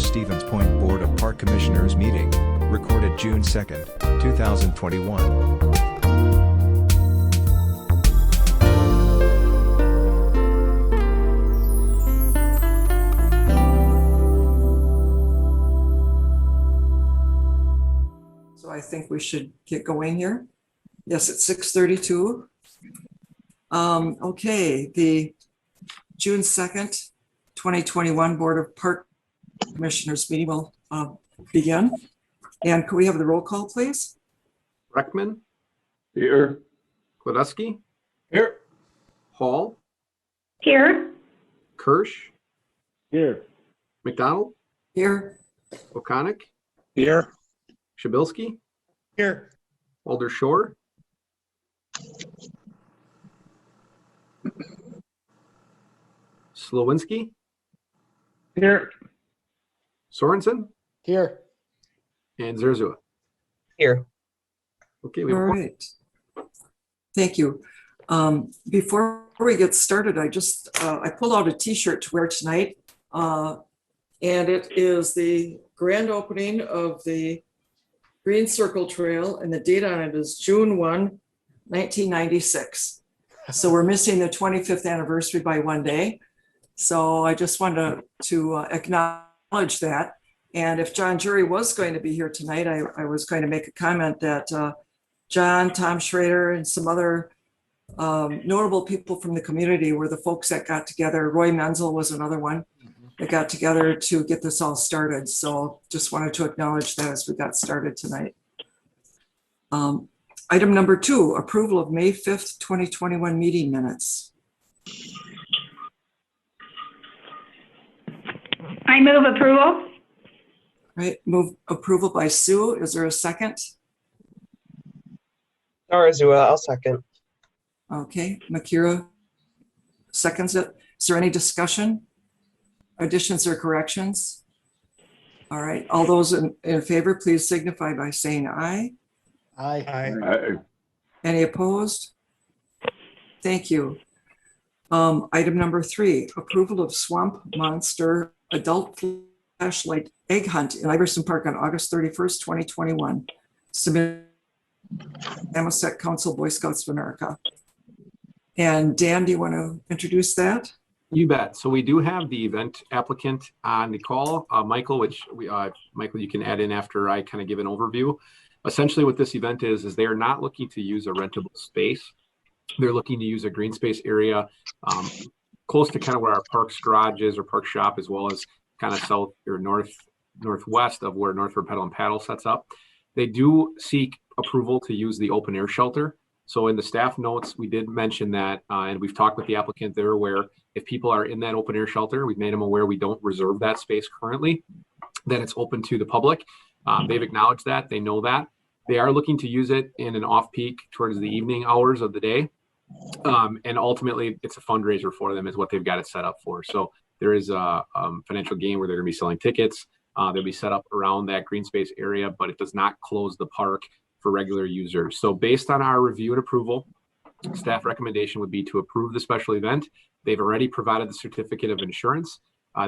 Stevens Point Board of Park Commissioners meeting, recorded June 2nd, 2021. So I think we should get going here. Yes, it's 6:32. Okay, the June 2nd, 2021 Board of Park Commissioners meeting will begin. And could we have the roll call, please? Reckman. Here. Koziczkowski. Here. Hall. Here. Kirsch. Here. McDonald. Here. O'Connor. Here. Shabilsky. Here. Alder Shore. Slowinski. Here. Sorensen. Here. And Zerzua. Here. Okay, we All have right. Thank you. Before we get started, I pulled out a t-shirt to wear tonight. And it is the grand opening of the Green Circle Trail, and the date on it is June 1, 1996. So we're missing the 25th anniversary by one day. So I just wanted to acknowledge that. And if John Jury was going to be here tonight, I was going to make a comment that John, Tom Schrader, and some other notable people from the community were the folks that got together. Roy Menzel was another one that got together to get this all started. So just wanted to acknowledge that as we got started tonight. Item number 2, approval of May 5th, 2021 meeting minutes. I move approval. Right, move approval by Sue. Is there a second? Narazua, I'll second. Okay, Makira seconds it. Is there any discussion? Additions or corrections? All right, all those in favor, please signify by saying aye. Aye. Any opposed? Thank you. Item number 3, approval of Swamp Monster Adult Flashlight Egg Hunt in Iverson Park on August 31st, 2021. Submitted Samoset Council, Boy Scouts of America. And Dan, do you want to introduce that? You bet. So we do have the event applicant on the call, Michael, Michael, you can add in after I kind of give an overview. Essentially what this event is they are not looking to use a rentable space. They're looking to use a green space area close to kind of where our parks garage is or park shop, as well as kind of south or northwest of where Northward Peddle and Paddle sets up. They do seek approval to use the open air shelter. So in the staff notes, we did mention that, and we've talked with the applicant. They're aware if people are in that open air shelter, we've made them aware we don't reserve that space currently, that it's open to the public. They've acknowledged that, they know that. They are looking to use it in an off-peak towards the evening hours of the day. And ultimately, it's a fundraiser for them is what they've got it set up for. So there is a financial gain where they're going to be selling tickets. They'll be set up around that green space area, but it does not close the park for regular users. So based on our review and approval, staff recommendation would be to approve the special event. They've already provided the certificate of insurance.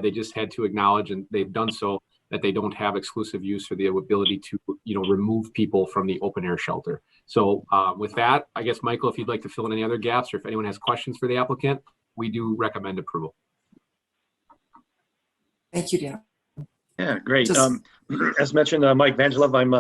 They just had to acknowledge, and they've done so, that they don't have exclusive use for the ability to, remove people from the open air shelter. So with that, I guess, Michael, if you'd like to fill in any other gaps or if anyone has questions for the applicant, we do recommend approval. Thank you, Dan. Yeah, great. As mentioned, Mike Vangelov, I'm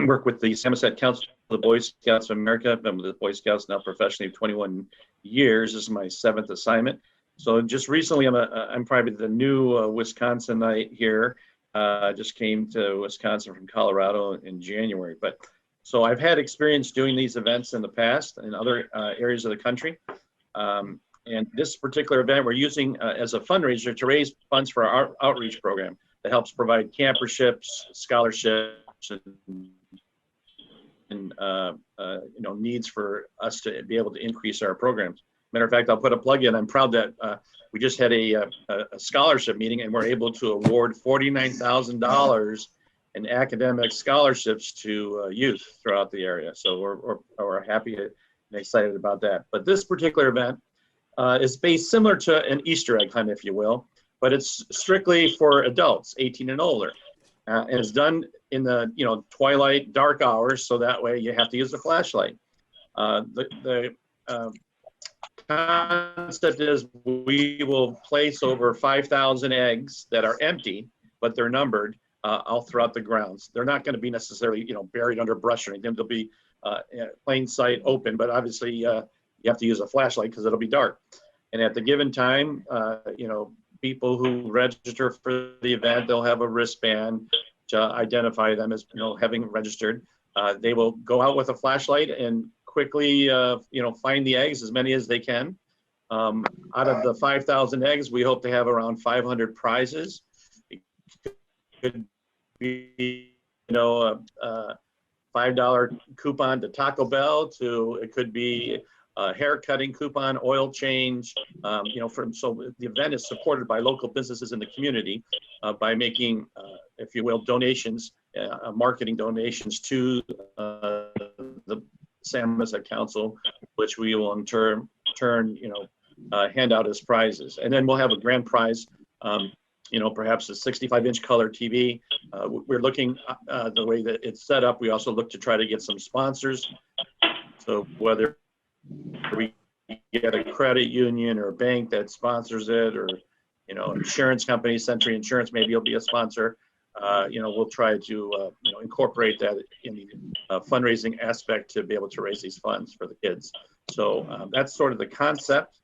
work with the Samoset Council of the Boy Scouts of America. I've been with the Boy Scouts now professionally 21 years. This is my 7th assignment. So just recently, I'm probably the new Wisconsinite here. Just came to Wisconsin from Colorado in January. But so I've had experience doing these events in the past in other areas of the country. And this particular event we're using as a fundraiser to raise funds for our outreach program that helps provide camperships, scholarships, and needs for us to be able to increase our programs. Matter of fact, I'll put a plug in. I'm proud that we just had a scholarship meeting and we're able to award $49,000 in academic scholarships to youth throughout the area. So we're happy and excited about that. But this particular event is based similar to an Easter egg hunt, if you will, but it's strictly for adults, 18 and older. And it's done in the twilight, dark hours, so that way you have to use a flashlight. The concept is we will place over 5,000 eggs that are empty, but they're numbered all throughout the grounds. They're not going to be necessarily buried under brush or anything. They'll be plain sight open, but obviously you have to use a flashlight because it'll be dark. And at the given time, people who register for the event, they'll have a wristband to identify them as having registered. They will go out with a flashlight and quickly find the eggs, as many as they can. Out of the 5,000 eggs, we hope to have around 500 prizes. It could be a $5 coupon to Taco Bell, it could be a hair cutting coupon, oil change. So the event is supported by local businesses in the community by making, if you will, donations, marketing donations to the Samoset Council, which we will in turn hand out as prizes. And then we'll have a grand prize, perhaps a 65-inch color TV. We're looking the way that it's set up. We also look to try to get some sponsors. So whether we get a credit union or a bank that sponsors it, or insurance company, Century Insurance maybe will be a sponsor. We'll try to incorporate that in the fundraising aspect to be able to raise these funds for the kids. So that's sort of the concept.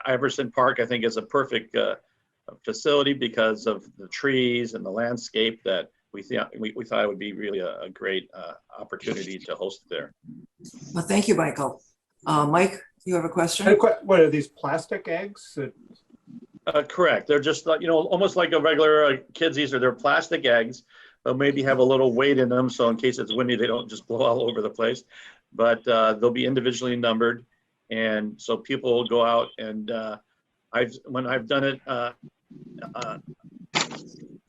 Iverson Park, I think, is a perfect facility because of the trees and the landscape that we thought it would be really a great opportunity to host there. Well, thank you, Michael. Mike, you have a question? What are these plastic eggs? Correct. They're just almost like a regular kids' Easter. They're plastic eggs. They'll maybe have a little weight in them, so in case it's windy, they don't just blow all over the place. But they'll be individually numbered, and so people will go out and when I've done it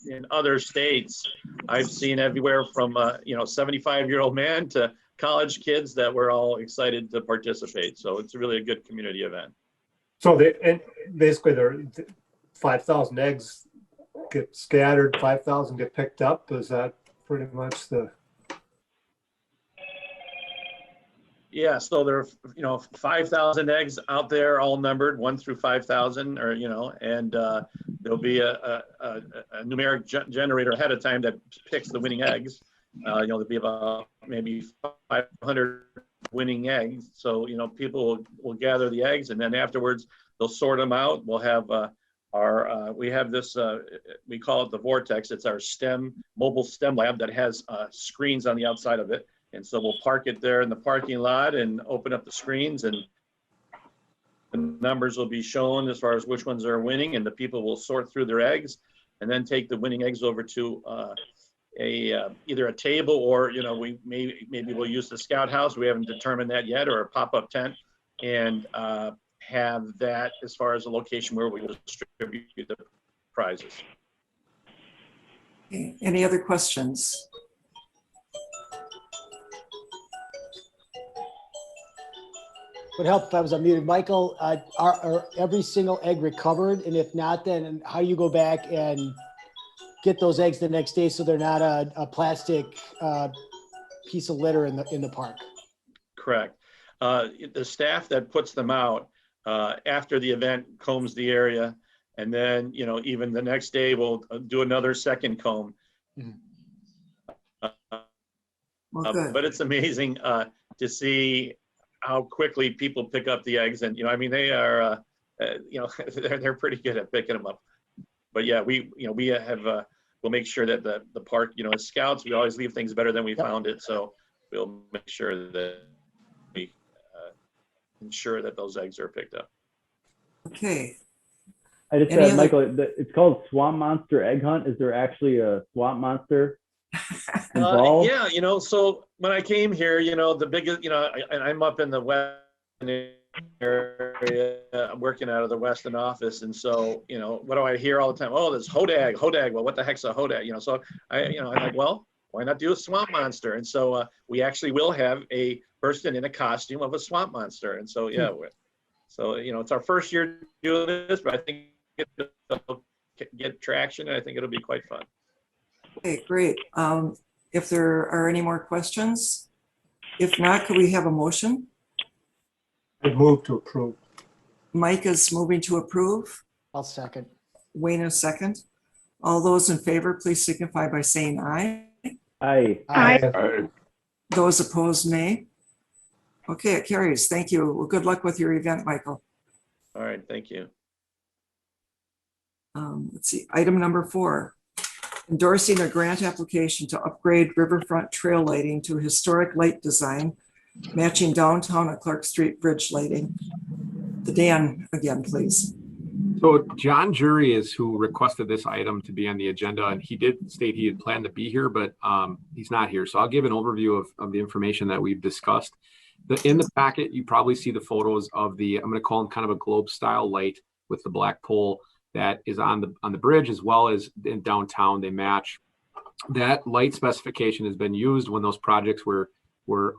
in other states, I've seen everywhere from 75-year-old man to college kids that were all excited to participate. So it's really a good community event. So basically, 5,000 eggs get scattered, 5,000 get picked up. Is that pretty much the? Yeah, so there are 5,000 eggs out there, all numbered 1 through 5,000, or and there'll be a numeric generator ahead of time that picks the winning eggs. There'll be about maybe 500 winning eggs. So people will gather the eggs, and then afterwards they'll sort them out. We'll have we have this we call it the Vortex. It's our mobile STEM lab that has screens on the outside of it. And so we'll park it there in the parking lot and open up the screens, and the numbers will be shown as far as which ones are winning, and the people will sort through their eggs and then take the winning eggs over to either a table, or we maybe we'll use the Scout House. We haven't determined that yet, or a pop-up tent, and have that as far as a location where we will distribute the prizes. Okay. Any other questions? Would help if I was unmuted. Michael, are every single egg recovered? And if not, then how do you go back and get those eggs the next day so they're not a plastic piece of litter in the park? Correct. The staff that puts them out after the event combs the area, and then even the next day we'll do another second comb. Well, good. But it's amazing to see how quickly people pick up the eggs, and they are they're pretty good at picking them up. But yeah, we have we'll make sure that the park, as scouts, we always leave things better than we found it, so we'll make sure that we ensure that those eggs are picked up. Okay. I just said, Michael, it's called Swamp Monster Egg Hunt. Is there actually a swamp monster involved? Yeah, so when I came here, the biggest, and I'm up in the western area, I'm working out of the Weston office, and so, what do I hear all the time? Oh, there's hodag. Well, what the heck's a hodag? So I'm like, well, why not do a swamp monster? And so we actually will have a person in a costume of a swamp monster, and so yeah. So, it's our first year doing this, but I think it'll get traction, and I think it'll be quite fun. Okay, great. If there are any more questions, if not, could we have a motion? I move to approve. Mike is moving to approve. I'll second. Wayne is second. All those in favor, please signify by saying aye. Aye. Aye. Those opposed, nay. Okay, it carries. Thank you. Well, good luck with your event, Michael. All right, thank you. Let's see, item number 4, endorsing a grant application to upgrade Riverfront Trail lighting to historic light design, matching downtown and Clark Street bridge lighting. The Dan again, please. So John Jury is who requested this item to be on the agenda, and he did state he had planned to be here, but he's not here. So I'll give an overview of the information that we've discussed. In the packet, you probably see the photos of the, I'm going to call them kind of a globe style light with the black pole that is on the bridge, as well as in downtown. They match. That light specification has been used when those projects were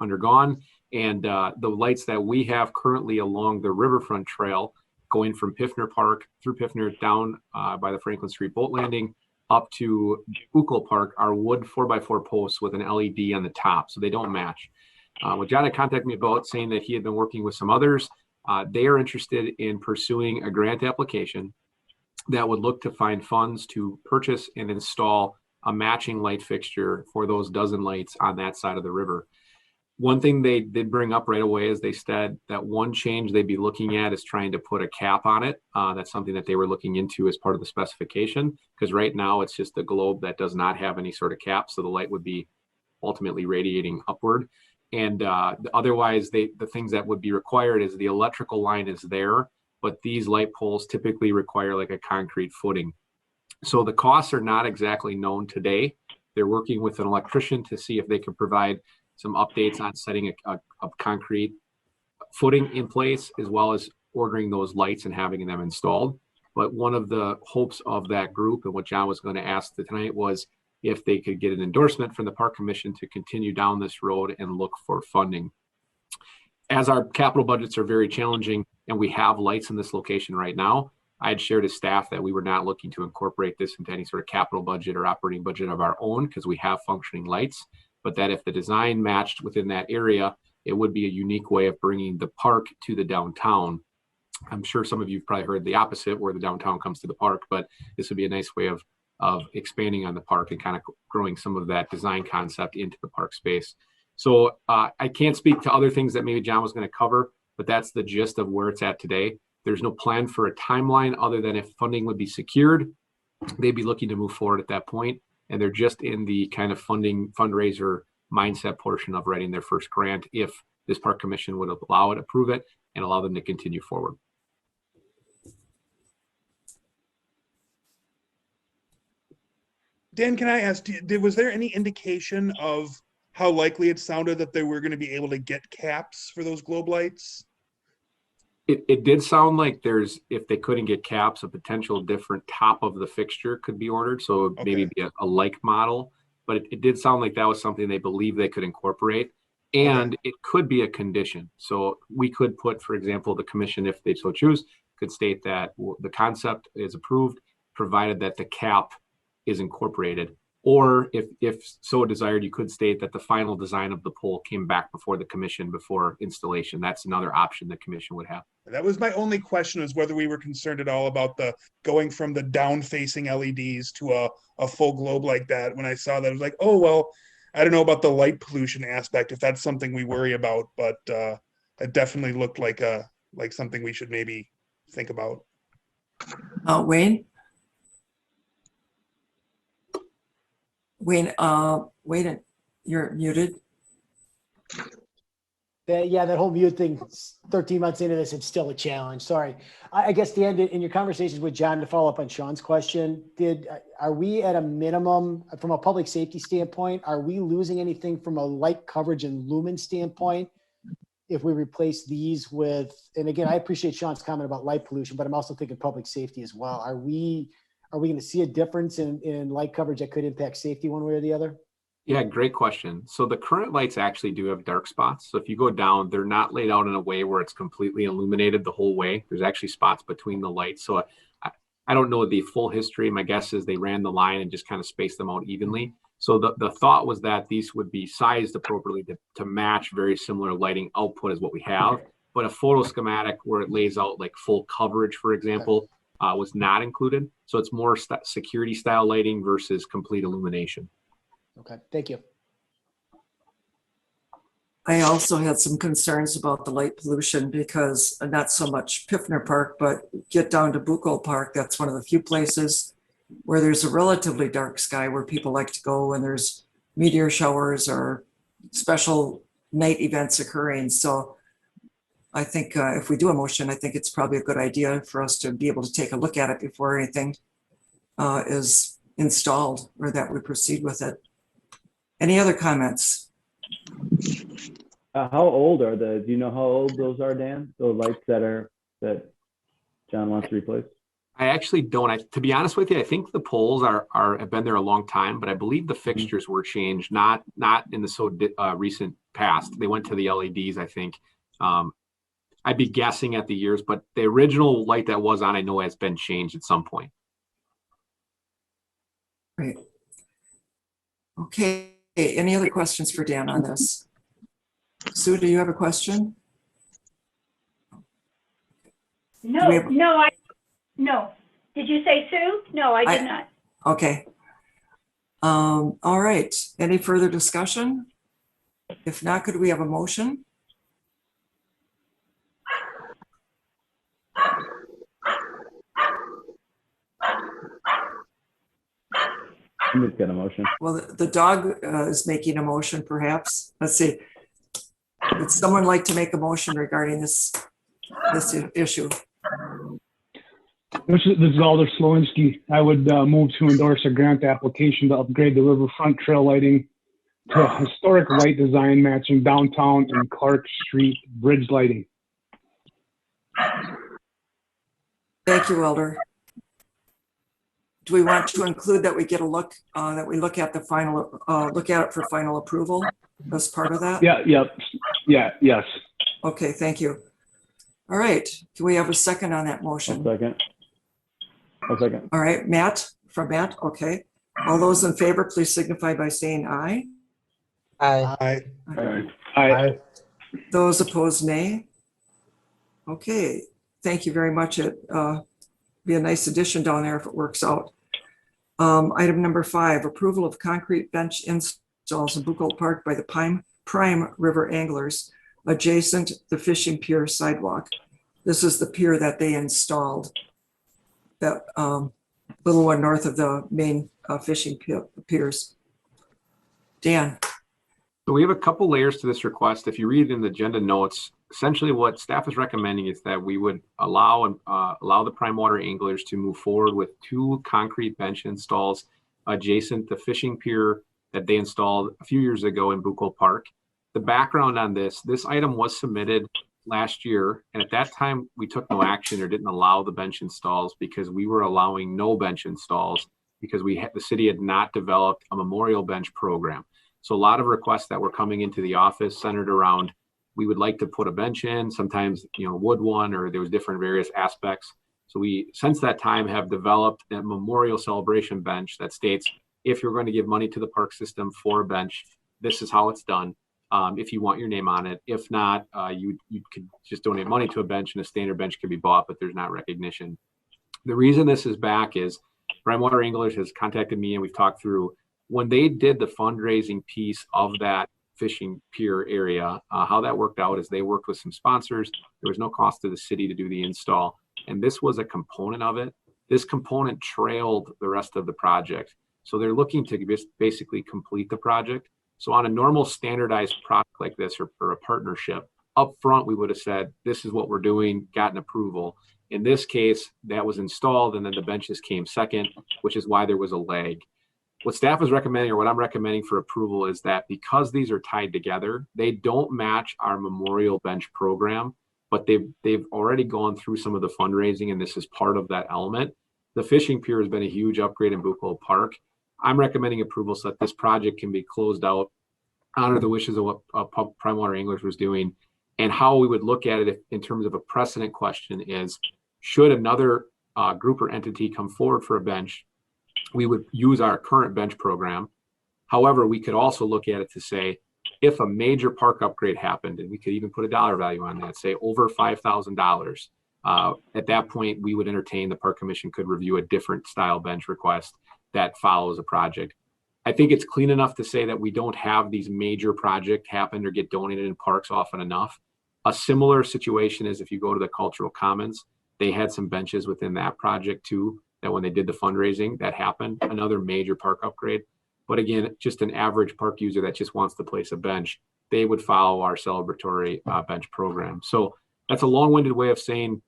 undergone, and the lights that we have currently along the Riverfront Trail, going from Piffner Park through Piffner down by the Franklin Street boat landing up to Bukolt Park, are wood 4x4 posts with an LED on the top, so they don't match. What John had contacted me about, saying that he had been working with some others. They are interested in pursuing a grant application that would look to find funds to purchase and install a matching light fixture for those dozen lights on that side of the river. One thing they did bring up right away is they said that one change they'd be looking at is trying to put a cap on it. That's something that they were looking into as part of the specification, because right now it's just a globe that does not have any sort of cap, so the light would be ultimately radiating upward. And otherwise, the things that would be required is the electrical line is there, but these light poles typically require like a concrete footing. So the costs are not exactly known today. They're working with an electrician to see if they can provide some updates on setting a concrete footing in place, as well as ordering those lights and having them installed. But one of the hopes of that group, and what John was going to ask tonight, was if they could get an endorsement from the Park Commission to continue down this road and look for funding. As our capital budgets are very challenging and we have lights in this location right now, I had shared as staff that we were not looking to incorporate this into any sort of capital budget or operating budget of our own, because we have functioning lights, but that if the design matched within that area, it would be a unique way of bringing the park to the downtown. I'm sure some of you have probably heard the opposite, where the downtown comes to the park, but this would be a nice way of expanding on the park and kind of growing some of that design concept into the park space. So I can't speak to other things that maybe John was going to cover, but that's the gist of where it's at today. There's no plan for a timeline other than if funding would be secured, they'd be looking to move forward at that point. And they're just in the kind of fundraiser mindset portion of writing their first grant, if this Park Commission would allow it, approve it, and allow them to continue forward. Dan, can I ask, was there any indication of how likely it sounded that they were going to be able to get caps for those globe lights? It did sound like there's, if they couldn't get caps, a potential different top of the fixture could be ordered. So Okay. maybe be a like model, but it did sound like that was something they believe they could incorporate. And it could be a condition. So we could put, for example, the commission, if they so choose, could state that the concept is approved, provided that the cap is incorporated. Or if so desired, you could state that the final design of the pole came back before the commission before installation. That's another option the commission would have. That was my only question, is whether we were concerned at all about the going from the down-facing LEDs to a full globe like that. When I saw that, I was like, oh, well, I don't know about the light pollution aspect, if that's something we worry about, but it definitely looked like something we should maybe think about. Wayne? Wayne, you're muted. That whole mute thing, 13 months into this, it's still a challenge. Sorry. I guess, Dan, in your conversations with John, to follow up on Sean's question, are we at a minimum, from a public safety standpoint, are we losing anything from a light coverage and lumen standpoint if we replace these with, and again, I appreciate Sean's comment about light pollution, but I'm also thinking public safety as well. Are we going to see a difference in light coverage that could impact safety one way or the other? Yeah, great question. So the current lights actually do have dark spots. So if you go down, they're not laid out in a way where it's completely illuminated the whole way. There's actually spots between the lights. So I don't know the full history. My guess is they ran the line and just kind of spaced them out evenly. So the thought was that these would be sized appropriately to match very similar lighting output as what we have. But a photo schematic where it lays out like full coverage, for example, was not included. So it's more security style lighting versus complete illumination. Okay, thank you. I also had some concerns about the light pollution because not so much Piffner Park, but get down to Bukolt Park. That's one of the few places where there's a relatively dark sky where people like to go when there's meteor showers or special night events occurring. So I think if we do a motion, I think it's probably a good idea for us to be able to take a look at it before anything is installed or that we proceed with it. Any other comments? How old are do you know how old those are, Dan? Those lights that John wants to replace? I actually don't. To be honest with you, I think the poles have been there a long time, but I believe the fixtures were changed, not in the recent past. They went to the LEDs, I think. I'd be guessing at the years, but the original light that was on, I know has been changed at some point. Great. Okay. Any other questions for Dan on this? Sue, do you have a question? No. Did you say Sue? No, I did not. Okay. All right. Any further discussion? If not, could we have a motion? I'm just getting a motion. Well, the dog is making a motion, perhaps. Let's see. Would someone like to make a motion regarding this issue? This is Alder Slowinski. I would move to endorse a grant application to upgrade the Riverfront Trail lighting to historic light design matching downtown and Clark Street bridge lighting. Thank you, Elder. Do we want to include that we get a look, that we look at the final, look at it for final approval as part of that? Yes. Okay, thank you. All right, do we have a second on that motion? A second. All right, Matt, okay. All those in favor, please signify by saying aye. Aye. Aye. Those opposed, nay. Okay, thank you very much. It be a nice addition down there if it works out. Item number 5, approval of concrete bench installs in Bukolt Park by the Prime River Anglers adjacent the fishing pier sidewalk. This is the pier that they installed, that little one north of the main fishing piers. Dan. So we have a couple layers to this request. If you read in the agenda notes, essentially what staff is recommending is that we would allow the prime water anglers to move forward with 2 concrete bench installs adjacent the fishing pier that they installed a few years ago in Bukolt Park. The background on this item was submitted last year, and at that time we took no action or didn't allow the bench installs because we were allowing no bench installs because the city had not developed a memorial bench program. So a lot of requests that were coming into the office centered around, we would like to put a bench in, sometimes, wood one, or there was different various aspects. So we, since that time, have developed a memorial celebration bench that states, if you're going to give money to the park system for a bench, this is how it's done. If you want your name on it. If not, you could just donate money to a bench and a standard bench can be bought, but there's not recognition. The reason this is back is Prime Water Anglers has contacted me and we've talked through when they did the fundraising piece of that fishing pier area, how that worked out is they worked with some sponsors. There was no cost to the city to do the install. And this was a component of it. This component trailed the rest of the project. So they're looking to basically complete the project. So on a normal standardized product like this or a partnership, up front, we would have said, this is what we're doing, gotten approval. In this case, that was installed and then the benches came second, which is why there was a lag. What staff is recommending, or what I'm recommending for approval, is that because these are tied together, they don't match our memorial bench program, but they've already gone through some of the fundraising and this is part of that element. The fishing pier has been a huge upgrade in Bukolt Park. I'm recommending approval so that this project can be closed out, honor the wishes of what Prime Water Anglers was doing. And how we would look at it in terms of a precedent question is, should another group or entity come forward for a bench, we would use our current bench program. However, we could also look at it to say, if a major park upgrade happened, and we could even put a dollar value on that, say over $5,000, at that point, we would entertain, the Park Commission could review a different style bench request that follows a project. I think it's clean enough to say that we don't have these major projects happen or get donated in parks often enough. A similar situation is if you go to the Cultural Commons, they had some benches within that project too, that when they did the fundraising, that happened, another major park upgrade. But again, just an average park user that just wants to place a bench, they would follow our celebratory bench program. So that's a long-winded way of saying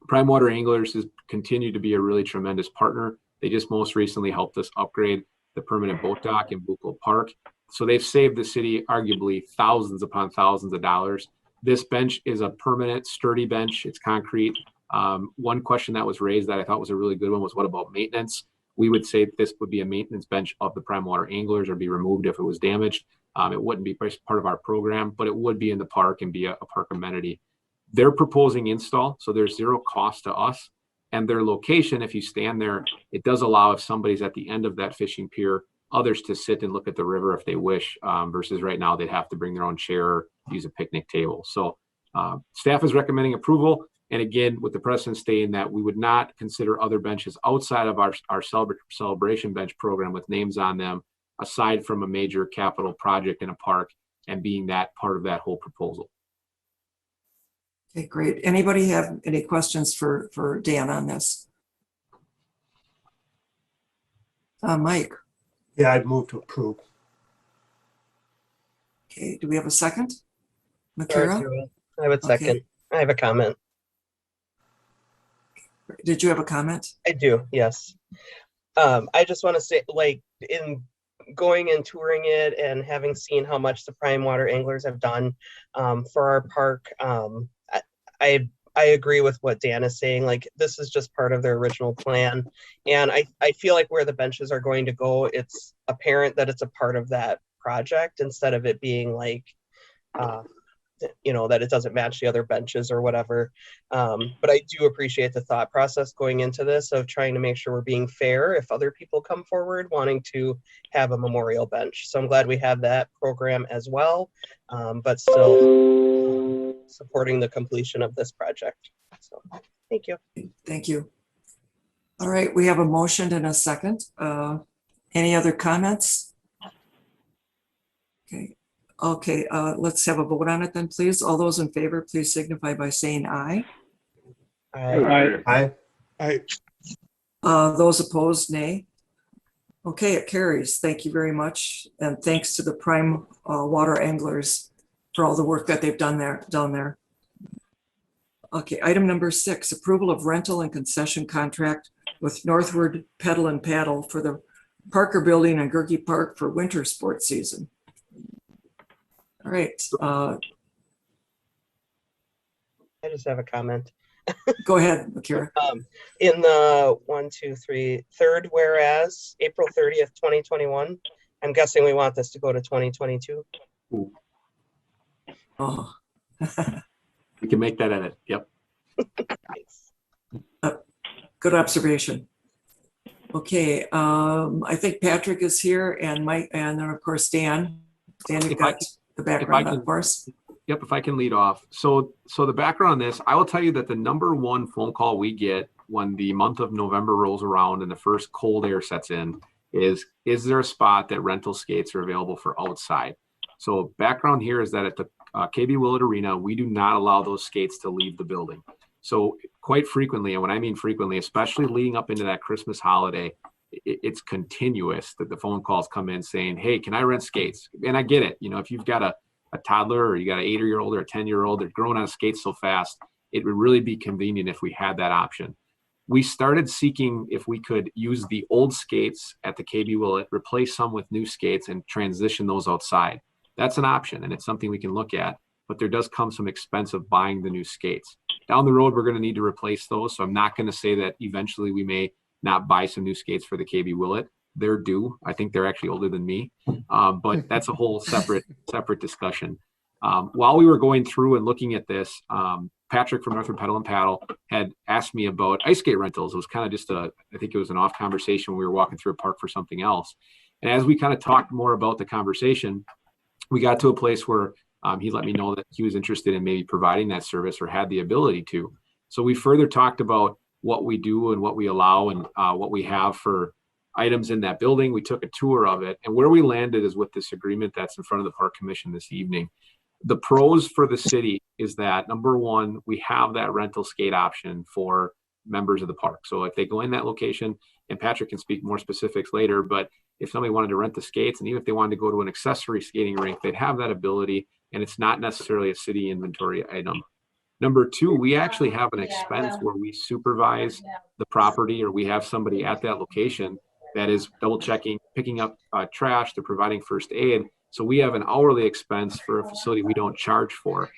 Prime Water Anglers has continued to be a really tremendous partner. They just most recently helped us upgrade the permanent boat dock in Bukolt Park. So they've saved the city arguably thousands upon thousands of dollars. This bench is a permanent, sturdy bench. It's concrete. One question that was raised that I thought was a really good one was, what about maintenance? We would say this would be a maintenance bench of the Prime Water Anglers, or be removed if it was damaged. It wouldn't be part of our program, but it would be in the park and be a park amenity. They're proposing install, so there's zero cost to us. And their location, if you stand there, it does allow, if somebody's at the end of that fishing pier, others to sit and look at the river if they wish, versus right now they'd have to bring their own chair or use a picnic table. So staff is recommending approval. And again, with the precedent stating that we would not consider other benches outside of our celebration bench program with names on them, aside from a major capital project in a park, and being that part of that whole proposal. Okay, great. Anybody have any questions for Dan on this? Mike? Yeah, I'd move to approve. Okay, do we have a second? Sure, Makira? I would second. Okay. I have a comment. Did you have a comment? I do, yes. I just want to say, like, in going and touring it and having seen how much the Prime Water Anglers have done for our park, I agree with what Dan is saying. Like, this is just part of their original plan. And I feel like where the benches are going to go, it's apparent that it's a part of that project instead of it being like, you know, that it doesn't match the other benches or whatever. But I do appreciate the thought process going into this of trying to make sure we're being fair if other people come forward wanting to have a memorial bench. So I'm glad we have that program as well, but still supporting the completion of this project. So thank you. Thank you. All right, we have a motion and a second. Any other comments? Okay, let's have a vote on it then, please. All those in favor, please signify by saying aye. Aye. Aye. Those opposed, nay. Okay, it carries. Thank you very much. And thanks to the Prime Water Anglers for all the work that they've done down there. Okay, item number 6, approval of rental and concession contract with Northward Peddle and Paddle for the Parker Building and Gerke Park for winter sports season. All right. I just have a comment. Go ahead, Makira. In the third whereas, April 30th, 2021, I'm guessing we want this to go to 2022. Ooh. Oh. We can make that edit. Yep. Good observation. Okay, I think Patrick is here, and Mike, and then of course Dan. Dan, you've got the background, of course. Yep, if I can lead off. So the background on this, I will tell you that the number one phone call we get when the month of November rolls around and the first cold air sets in is there a spot that rental skates are available for outside? So background here is that at the KB Willett Arena, we do not allow those skates to leave the building. So quite frequently, and when I mean frequently, especially leading up into that Christmas holiday, it's continuous that the phone calls come in saying, hey, can I rent skates? And I get it. You know, if you've got a toddler or you got an 8-year-old or a 10-year-old, they're growing on skates so fast, it would really be convenient if we had that option. We started seeking if we could use the old skates at the KB Willett, replace some with new skates and transition those outside. That's an option, and it's something we can look at, but there does come some expense of buying the new skates. Down the road, we're going to need to replace those, so I'm not going to say that eventually we may not buy some new skates for the KB Willett, they're due. I think they're actually older than me, but that's a whole separate discussion. While we were going through and looking at this, Patrick from Northward Peddle and Paddle had asked me about ice skate rentals. It was kind of just I think it was an off conversation. We were walking through a park for something else. And as we kind of talked more about the conversation, we got to a place where he let me know that he was interested in maybe providing that service or had the ability to. So we further talked about what we do and what we allow and what we have for items in that building. We took a tour of it, and where we landed is with this agreement that's in front of the Park Commission this evening. The pros for the city is that, number one, we have that rental skate option for members of the park. So if they go in that location, and Patrick can speak more specifics later, but if somebody wanted to rent the skates, and even if they wanted to go to an accessory skating rink, they'd have that ability, and it's not necessarily a city inventory item. Number two, we actually have an expense where we supervise the property, or we have somebody at that location that is double checking, picking up trash, they're providing first aid. So we have an hourly expense for a facility we don't charge for.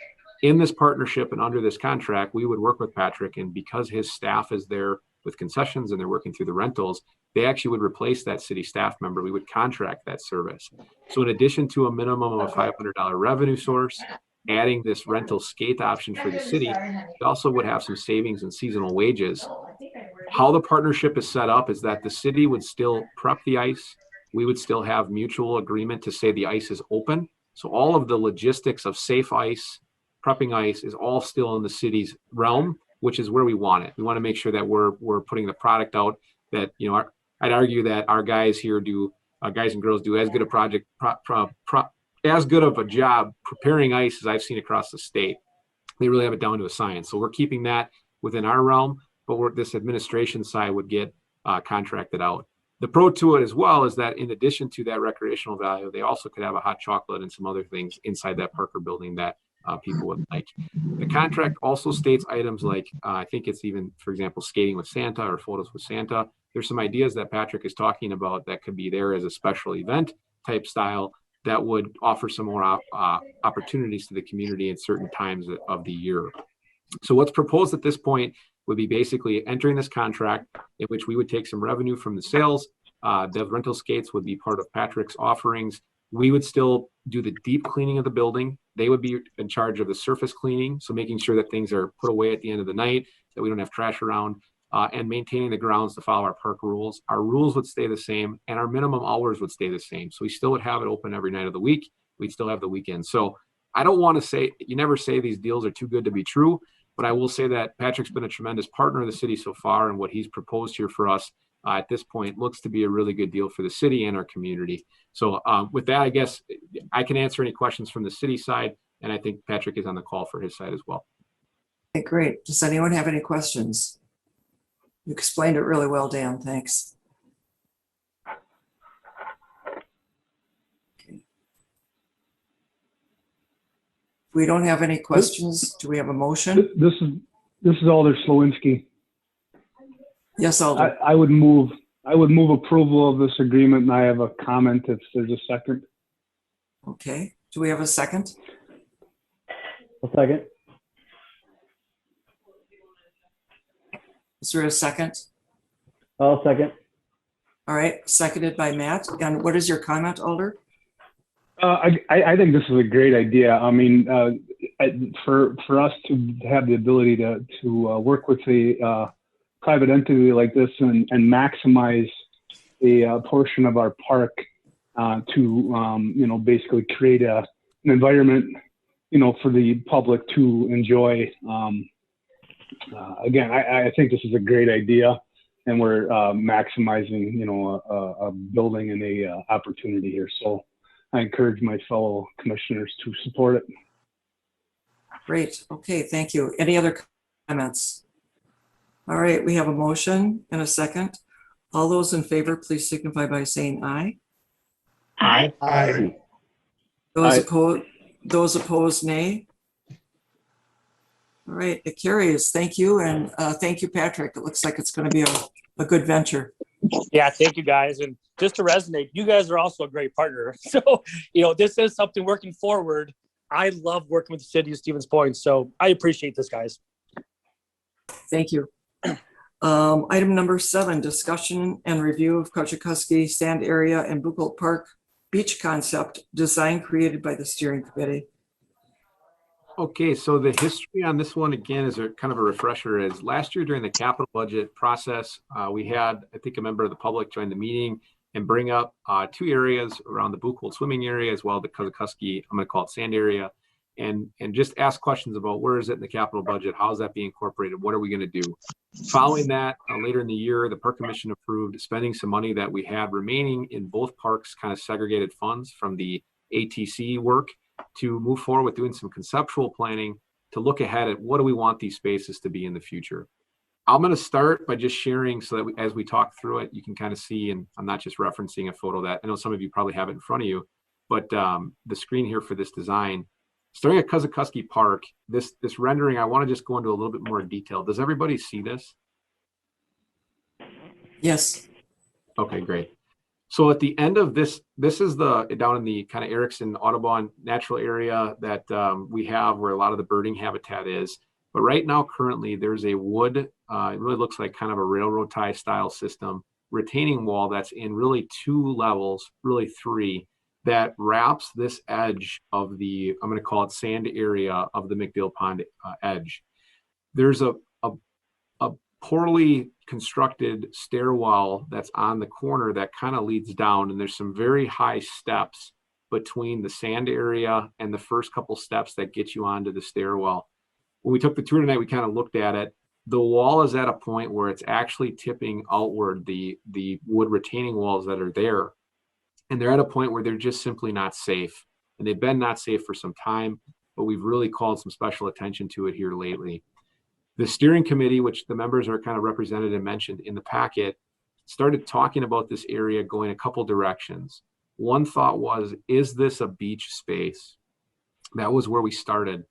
In this partnership and under this contract, we would work with Patrick, and because his staff is there with concessions and they're working through the rentals, they actually would replace that city staff member. We would contract that service. So in addition to a minimum of a $500 revenue source, adding this rental skate option for the city, we also would have some savings in seasonal wages. How the partnership is set up is that the city would still prep the ice. We would still have mutual agreement to say the ice is open. So all of the logistics of safe ice, prepping ice is all still in the city's realm, which is where we want it. We want to make sure that we're putting the product out that, you know, I'd argue that our guys here guys and girls do as good a job preparing ice as I've seen across the state. They really have it down to a science. So we're keeping that within our realm, but this administration side would get contracted out. The pro to it as well is that in addition to that recreational value, they also could have a hot chocolate and some other things inside that Parker building that people would like. The contract also states items like, I think it's even, for example, skating with Santa or photos with Santa. There's some ideas that Patrick is talking about that could be there as a special event type style that would offer some more opportunities to the community at certain times of the year. So what's proposed at this point would be basically entering this contract in which we would take some revenue from the sales. The rental skates would be part of Patrick's offerings. We would still do the deep cleaning of the building. They would be in charge of the surface cleaning, so making sure that things are put away at the end of the night, that we don't have trash around, and maintaining the grounds to follow our park rules. Our rules would stay the same, and our minimum hours would stay the same. So we still would have it open every night of the week. We'd still have the weekend. So I don't want to say, you never say these deals are too good to be true, but I will say that Patrick's been a tremendous partner of the city so far, and what he's proposed here for us at this point looks to be a really good deal for the city and our community. So with that, I guess I can answer any questions from the city side, and I think Patrick is on the call for his side as well. Okay, great. Does anyone have any questions? You explained it really well, Dan. Thanks. Okay. If we don't have any questions, do we have a motion? This is Alder Slowinski. Yes, Alder. I would move approval of this agreement, and I have a comment if there's a second. Okay. Do we have a second? A second. Is there a second? I'll second. All right, seconded by Matt. And what is your comment, Alder? I think this is a great idea. I mean, for us to have the ability to work with a private entity like this and maximize a portion of our park to basically create an environment for the public to enjoy. Again, I think this is a great idea, and we're maximizing a building and a opportunity here. So I encourage my fellow commissioners to support it. Great. Okay, thank you. Any other comments? All right, we have a motion and a second. All those in favor, please signify by saying aye. Aye. Aye. Those opposed, nay. All right, it carries. Thank you, and thank you, Patrick. It looks like it's going to be a good venture. Yeah, thank you, guys. And just to resonate, you guys are also a great partner. So, this is something working forward. I love working with the city of Stevens Point, so I appreciate this, guys. Thank you. Item number 7, discussion and review of Koziczkowski sand area and Bukolt Park beach concept design created by the steering committee. Okay, so the history on this one, again, is a kind of a refresher, is last year during the capital budget process, we had, I think, a member of the public join the meeting and bring up 2 areas around the Bukolt swimming area, as well as the Koziczkowski, I'm going to call it sand area, and just ask questions about where is it in the capital budget, how is that being incorporated, what are we going to do? Following that, later in the year, the Park Commission approved spending some money that we had remaining in both parks, kind of segregated funds from the ATC work, to move forward with doing some conceptual planning to look ahead at what do we want these spaces to be in the future. I'm going to start by just sharing so that as we talk through it, you can kind of see, and I'm not just referencing a photo that I know some of you probably have it in front of you, but the screen here for this design. Starting at Koziczkowski Park, this rendering, I want to just go into a little bit more detail. Does everybody see this? Yes. Okay, great. So at the end of this is the down in the kind of Erickson Audubon natural area that we have where a lot of the birding habitat is. But right now, currently, there's a wood, it really looks like kind of a railroad tie style system, retaining wall that's in really 2 levels, really 3, that wraps this edge of the, I'm going to call it sand area of the McDill Pond edge. There's a poorly constructed stairwell that's on the corner that kind of leads down, and there's some very high steps between the sand area and the first couple steps that get you onto the stairwell. When we took the tour tonight, we kind of looked at it. The wall is at a point where it's actually tipping outward, the wood retaining walls that are there. And they're at a point where they're just simply not safe. And they've been not safe for some time, but we've really called some special attention to it here lately. The steering committee, which the members are kind of represented and mentioned in the packet, started talking about this area going a couple directions. One thought was, is this a beach space? That was where we started.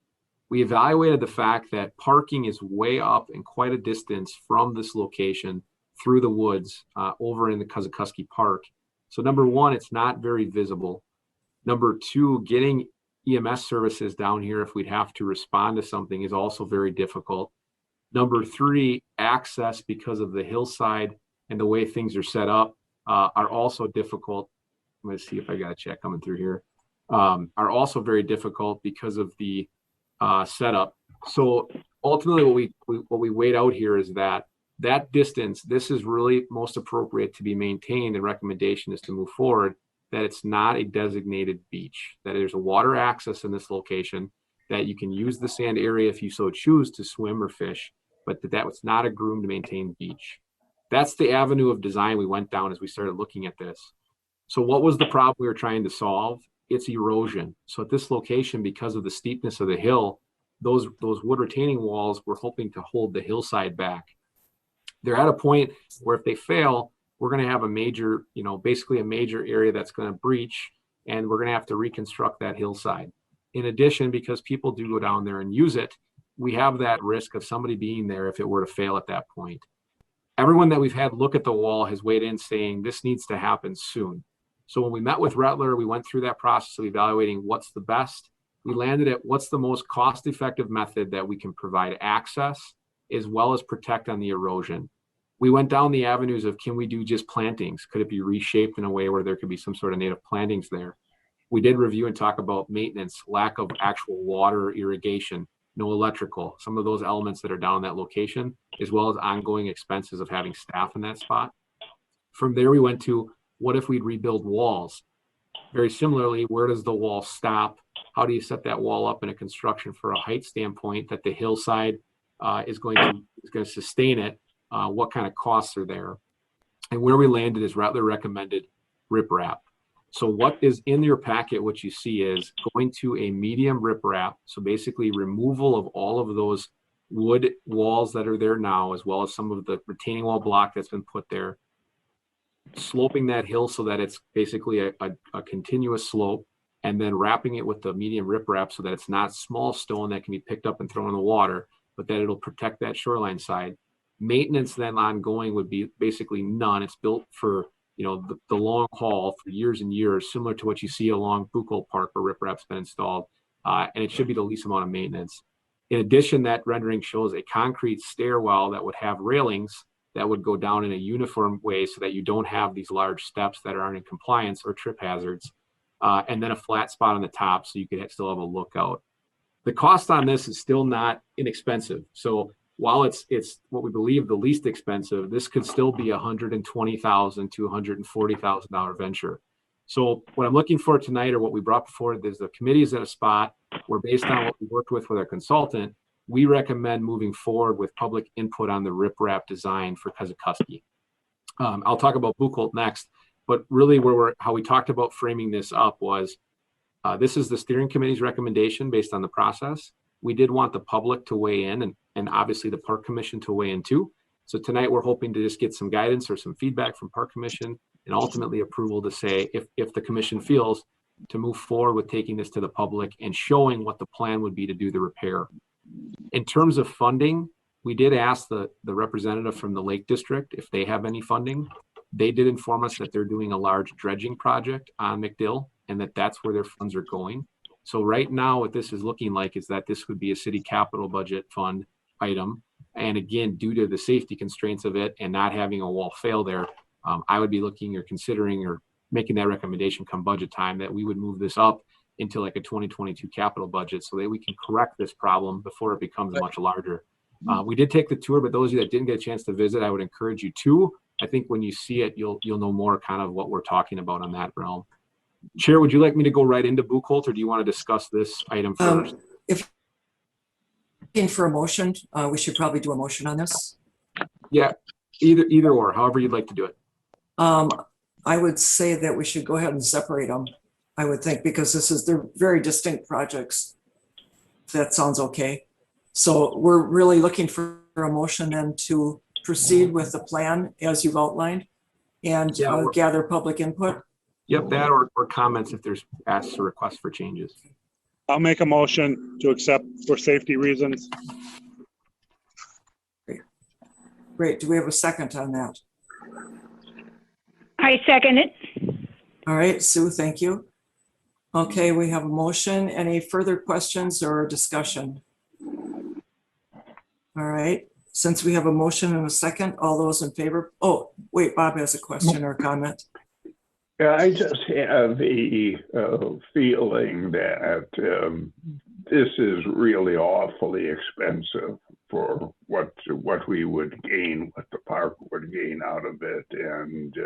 We evaluated the fact that parking is way up and quite a distance from this location through the woods over in the Koziczkowski Park. So number 1, it's not very visible. Number 2, getting EMS services down here if we'd have to respond to something is also very difficult. Number 3, access because of the hillside and the way things are set up are also difficult. I'm going to see if I got a check coming through here. Are also very difficult because of the setup. So ultimately what we weighed out here is that distance, this is really most appropriate to be maintained. The recommendation is to move forward, that it's not a designated beach, that there's a water access in this location, that you can use the sand area if you so choose to swim or fish, but that was not a groomed, maintained beach. That's the avenue of design we went down as we started looking at this. So what was the problem we were trying to solve? It's erosion. So at this location, because of the steepness of the hill, those wood retaining walls were hoping to hold the hillside back. They're at a point where if they fail, we're going to have a major, basically a major area that's going to breach, and we're going to have to reconstruct that hillside. In addition, because people do go down there and use it, we have that risk of somebody being there if it were to fail at that point. Everyone that we've had look at the wall has weighed in saying this needs to happen soon. So when we met with Rettler, we went through that process of evaluating what's the best. We landed at what's the most cost-effective method that we can provide access as well as protect on the erosion. We went down the avenues of, can we do just plantings? Could it be reshaped in a way where there could be some sort of native plantings there? We did review and talk about maintenance, lack of actual water irrigation, no electrical, some of those elements that are down in that location, as well as ongoing expenses of having staff in that spot. From there, we went to, what if we'd rebuild walls? Very similarly, where does the wall stop? How do you set that wall up in a construction for a height standpoint that the hillside is going to sustain it? What kind of costs are there? And where we landed is Rettler recommended riprap. So what is in your packet, what you see is going to a medium riprap. So basically removal of all of those wood walls that are there now, as well as some of the retaining wall block that's been put there, sloping that hill so that it's basically a continuous slope, and then wrapping it with the medium riprap so that it's not small stone that can be picked up and thrown in the water, but that it'll protect that shoreline side. Maintenance then ongoing would be basically none. It's built for the long haul for years and years, similar to what you see along Bukolt Park where riprap's been installed, and it should be the least amount of maintenance. In addition, that rendering shows a concrete stairwell that would have railings that would go down in a uniform way so that you don't have these large steps that aren't in compliance or trip hazards. And then a flat spot on the top so you could still have a lookout. The cost on this is still not inexpensive. So while it's what we believe the least expensive, this could still be $120,000 to $140,000 venture. So what I'm looking for tonight, or what we brought before, is the committee is at a spot where, based on what we worked with our consultant, we recommend moving forward with public input on the riprap design for Koziczkowski. I'll talk about Bukolt next, but really how we talked about framing this up was, this is the steering committee's recommendation based on the process. We did want the public to weigh in, and obviously the Park Commission to weigh in too. So tonight we're hoping to just get some guidance or some feedback from Park Commission, and ultimately approval to say if the commission feels to move forward with taking this to the public and showing what the plan would be to do the repair. In terms of funding, we did ask the representative from the Lake District if they have any funding. They did inform us that they're doing a large dredging project on McDill, and that's where their funds are going. So right now, what this is looking like is that this would be a city capital budget fund item. And again, due to the safety constraints of it and not having a wall fail there, I would be looking or considering or making that recommendation come budget time that we would move this up into like a 2022 capital budget so that we can correct this problem before it becomes much larger. We did take the tour, but those of you that didn't get a chance to visit, I would encourage you to. I think when you see it, you'll know more kind of what we're talking about on that realm. Chair, would you like me to go right into Bukolt, or do you want to discuss this item first? If looking for a motion, we should probably do a motion on this. Yeah, either or, however you'd like to do it. I would say that we should go ahead and separate them, I would think, because they're very distinct projects. If that sounds okay. So we're really looking for a motion then to proceed with the plan as you've outlined and gather public input. Yep, that or comments if there's asks or requests for changes. I'll make a motion to accept for safety reasons. Great. Do we have a second on that? I second it. All right, Sue, thank you. Okay, we have a motion. Any further questions or discussion? All right, since we have a motion and a second, all those in favor? Oh, wait, Bob has a question or comment. Yeah, I just have a feeling that this is really awfully expensive for what we would gain, what the park would gain out of it, and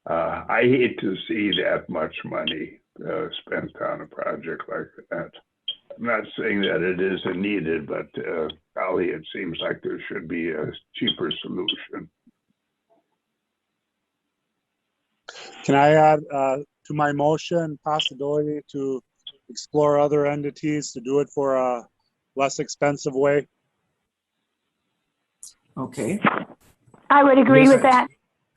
I hate to see that much money spent on a project like that. I'm not saying that it isn't needed, but golly, it seems like there should be a cheaper solution. Can I add to my motion possibility to explore other entities to do it for a less expensive way? Okay. I would agree with that.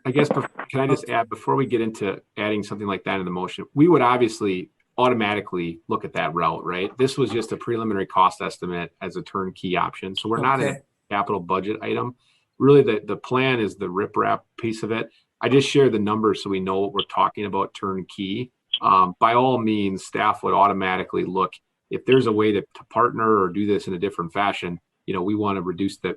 I guess, can I just add, before we get into adding something like that in the motion, we would obviously automatically look at that route, right? This was just a preliminary cost estimate as a turnkey option. So we're not in a capital budget item. Really, the plan is the riprap piece of it. I just share the numbers so we know what we're talking about turnkey. By all means, staff would automatically look, if there's a way to partner or do this in a different fashion, we want to reduce that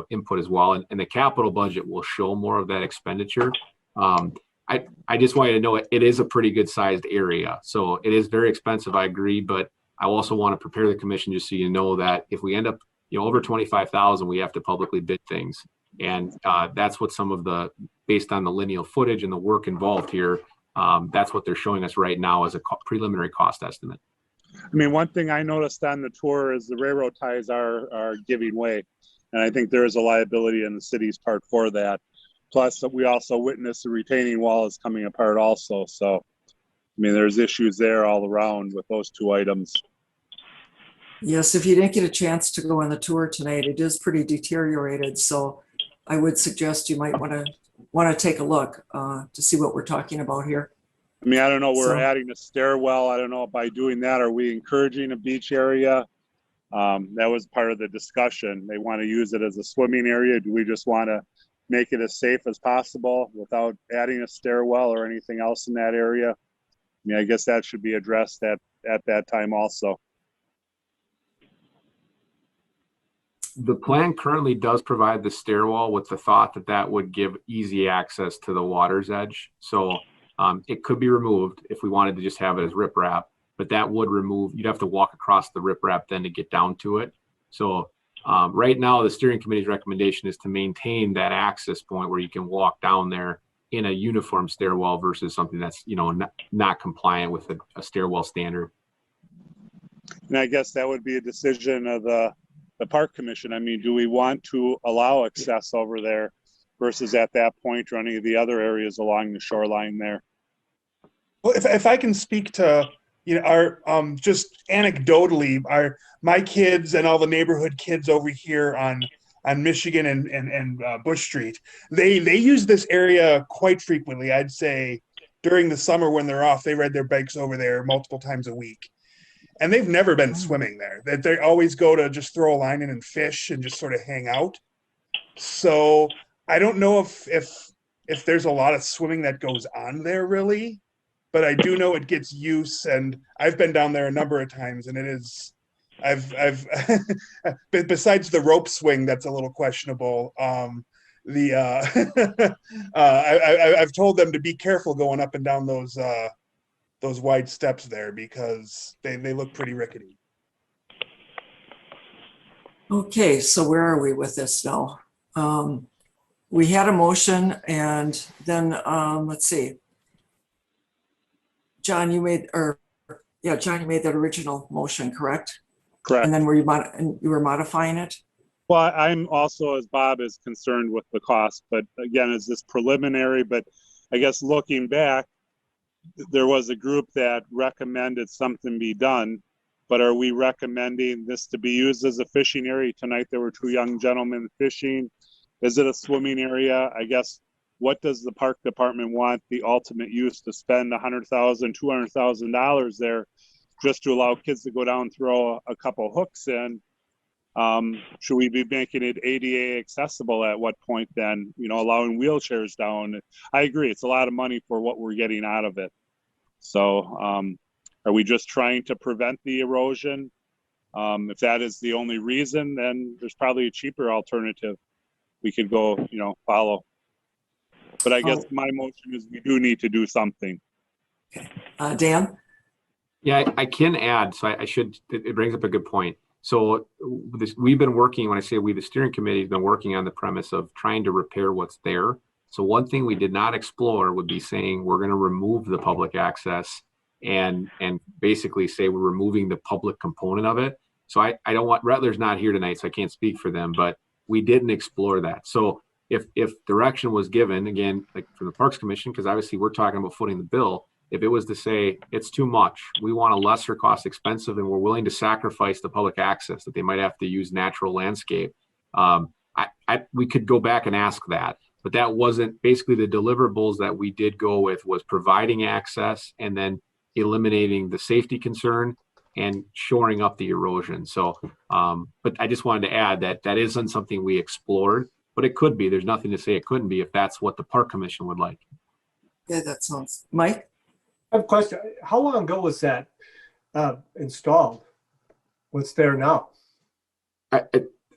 input as well. And the capital budget will show more of that expenditure. I just want you to know it is a pretty good sized area. So it is very expensive, I agree, but I also want to prepare the commission just so you know that if we end up over 25,000, we have to publicly bid things. And that's what some of based on the lineal footage and the work involved here, that's what they're showing us right now as a preliminary cost estimate. I mean, one thing I noticed on the tour is the railroad ties are giving way. And I think there is a liability in the city's part for that. Plus, we also witnessed the retaining wall is coming apart also. So, I mean, there's issues there all around with those two items. Yes, if you didn't get a chance to go on the tour tonight, it is pretty deteriorated. So I would suggest you might want to take a look to see what we're talking about here. I mean, I don't know, we're adding a stairwell. I don't know, by doing that, are we encouraging a beach area? That was part of the discussion. They want to use it as a swimming area. Do we just want to make it as safe as possible without adding a stairwell or anything else in that area? I mean, I guess that should be addressed at that time also. The plan currently does provide the stairwell with the thought that that would give easy access to the water's edge. So it could be removed if we wanted to just have it as riprap, but that would remove, you'd have to walk across the riprap then to get down to it. So right now, the steering committee's recommendation is to maintain that access point where you can walk down there in a uniform stairwell versus something that's, not compliant with a stairwell standard. And I guess that would be a decision of the park commission. I mean, do we want to allow access over there versus at that point or any of the other areas along the shoreline there? Well, if I can speak to, our just anecdotally, my kids and all the neighborhood kids over here on Michigan and Bush Street, they use this area quite frequently. I'd say during the summer when they're off, they ride their bikes over there multiple times a week. And they've never been swimming there. That they always go to just throw a line in and fish and just sort of hang out. So I don't know if there's a lot of swimming that goes on there really, but I do know it gets use. And I've been down there a number of times, and it is. I've besides the rope swing that's a little questionable. I've told them to be careful going up and down those wide steps there because they look pretty rickety. Okay, so where are we with this now? We had a motion, and then let's see. John, you made that original motion, correct? Correct. And then you were modifying it? Well, I'm also, as Bob is, concerned with the cost, but again, is this preliminary? But I guess looking back, there was a group that recommended something be done, but are we recommending this to be used as a fishing area? Tonight there were two young gentlemen fishing. Is it a swimming area? I guess, what does the park department want the ultimate use to spend $100,000, $200,000 there just to allow kids to go down, throw a couple hooks in? Should we be making it ADA accessible at what point then, allowing wheelchairs down? I agree, it's a lot of money for what we're getting out of it. So are we just trying to prevent the erosion? If that is the only reason, then there's probably a cheaper alternative we could go, follow. But I guess my motion is we do need to do something. Dan? Yeah, I can add, so it brings up a good point. So we've been working, when I say we, the steering committee has been working on the premise of trying to repair what's there. So one thing we did not explore would be saying we're going to remove the public access and basically say we're removing the public component of it. So I don't want, Rattler's not here tonight, so I can't speak for them, but we didn't explore that. So if direction was given, again, like from the Parks Commission, because obviously we're talking about footing the bill, if it was to say it's too much, we want a lesser cost expensive, and we're willing to sacrifice the public access that they might have to use natural landscape, we could go back and ask that. But that wasn't basically the deliverables that we did go with, was providing access and then eliminating the safety concern and shoring up the erosion. So, but I just wanted to add that isn't something we explored, but it could be. There's nothing to say it couldn't be if that's what the Park Commission would like. Yeah, that sounds. Mike? I have a question. How long ago was that installed? What's there now?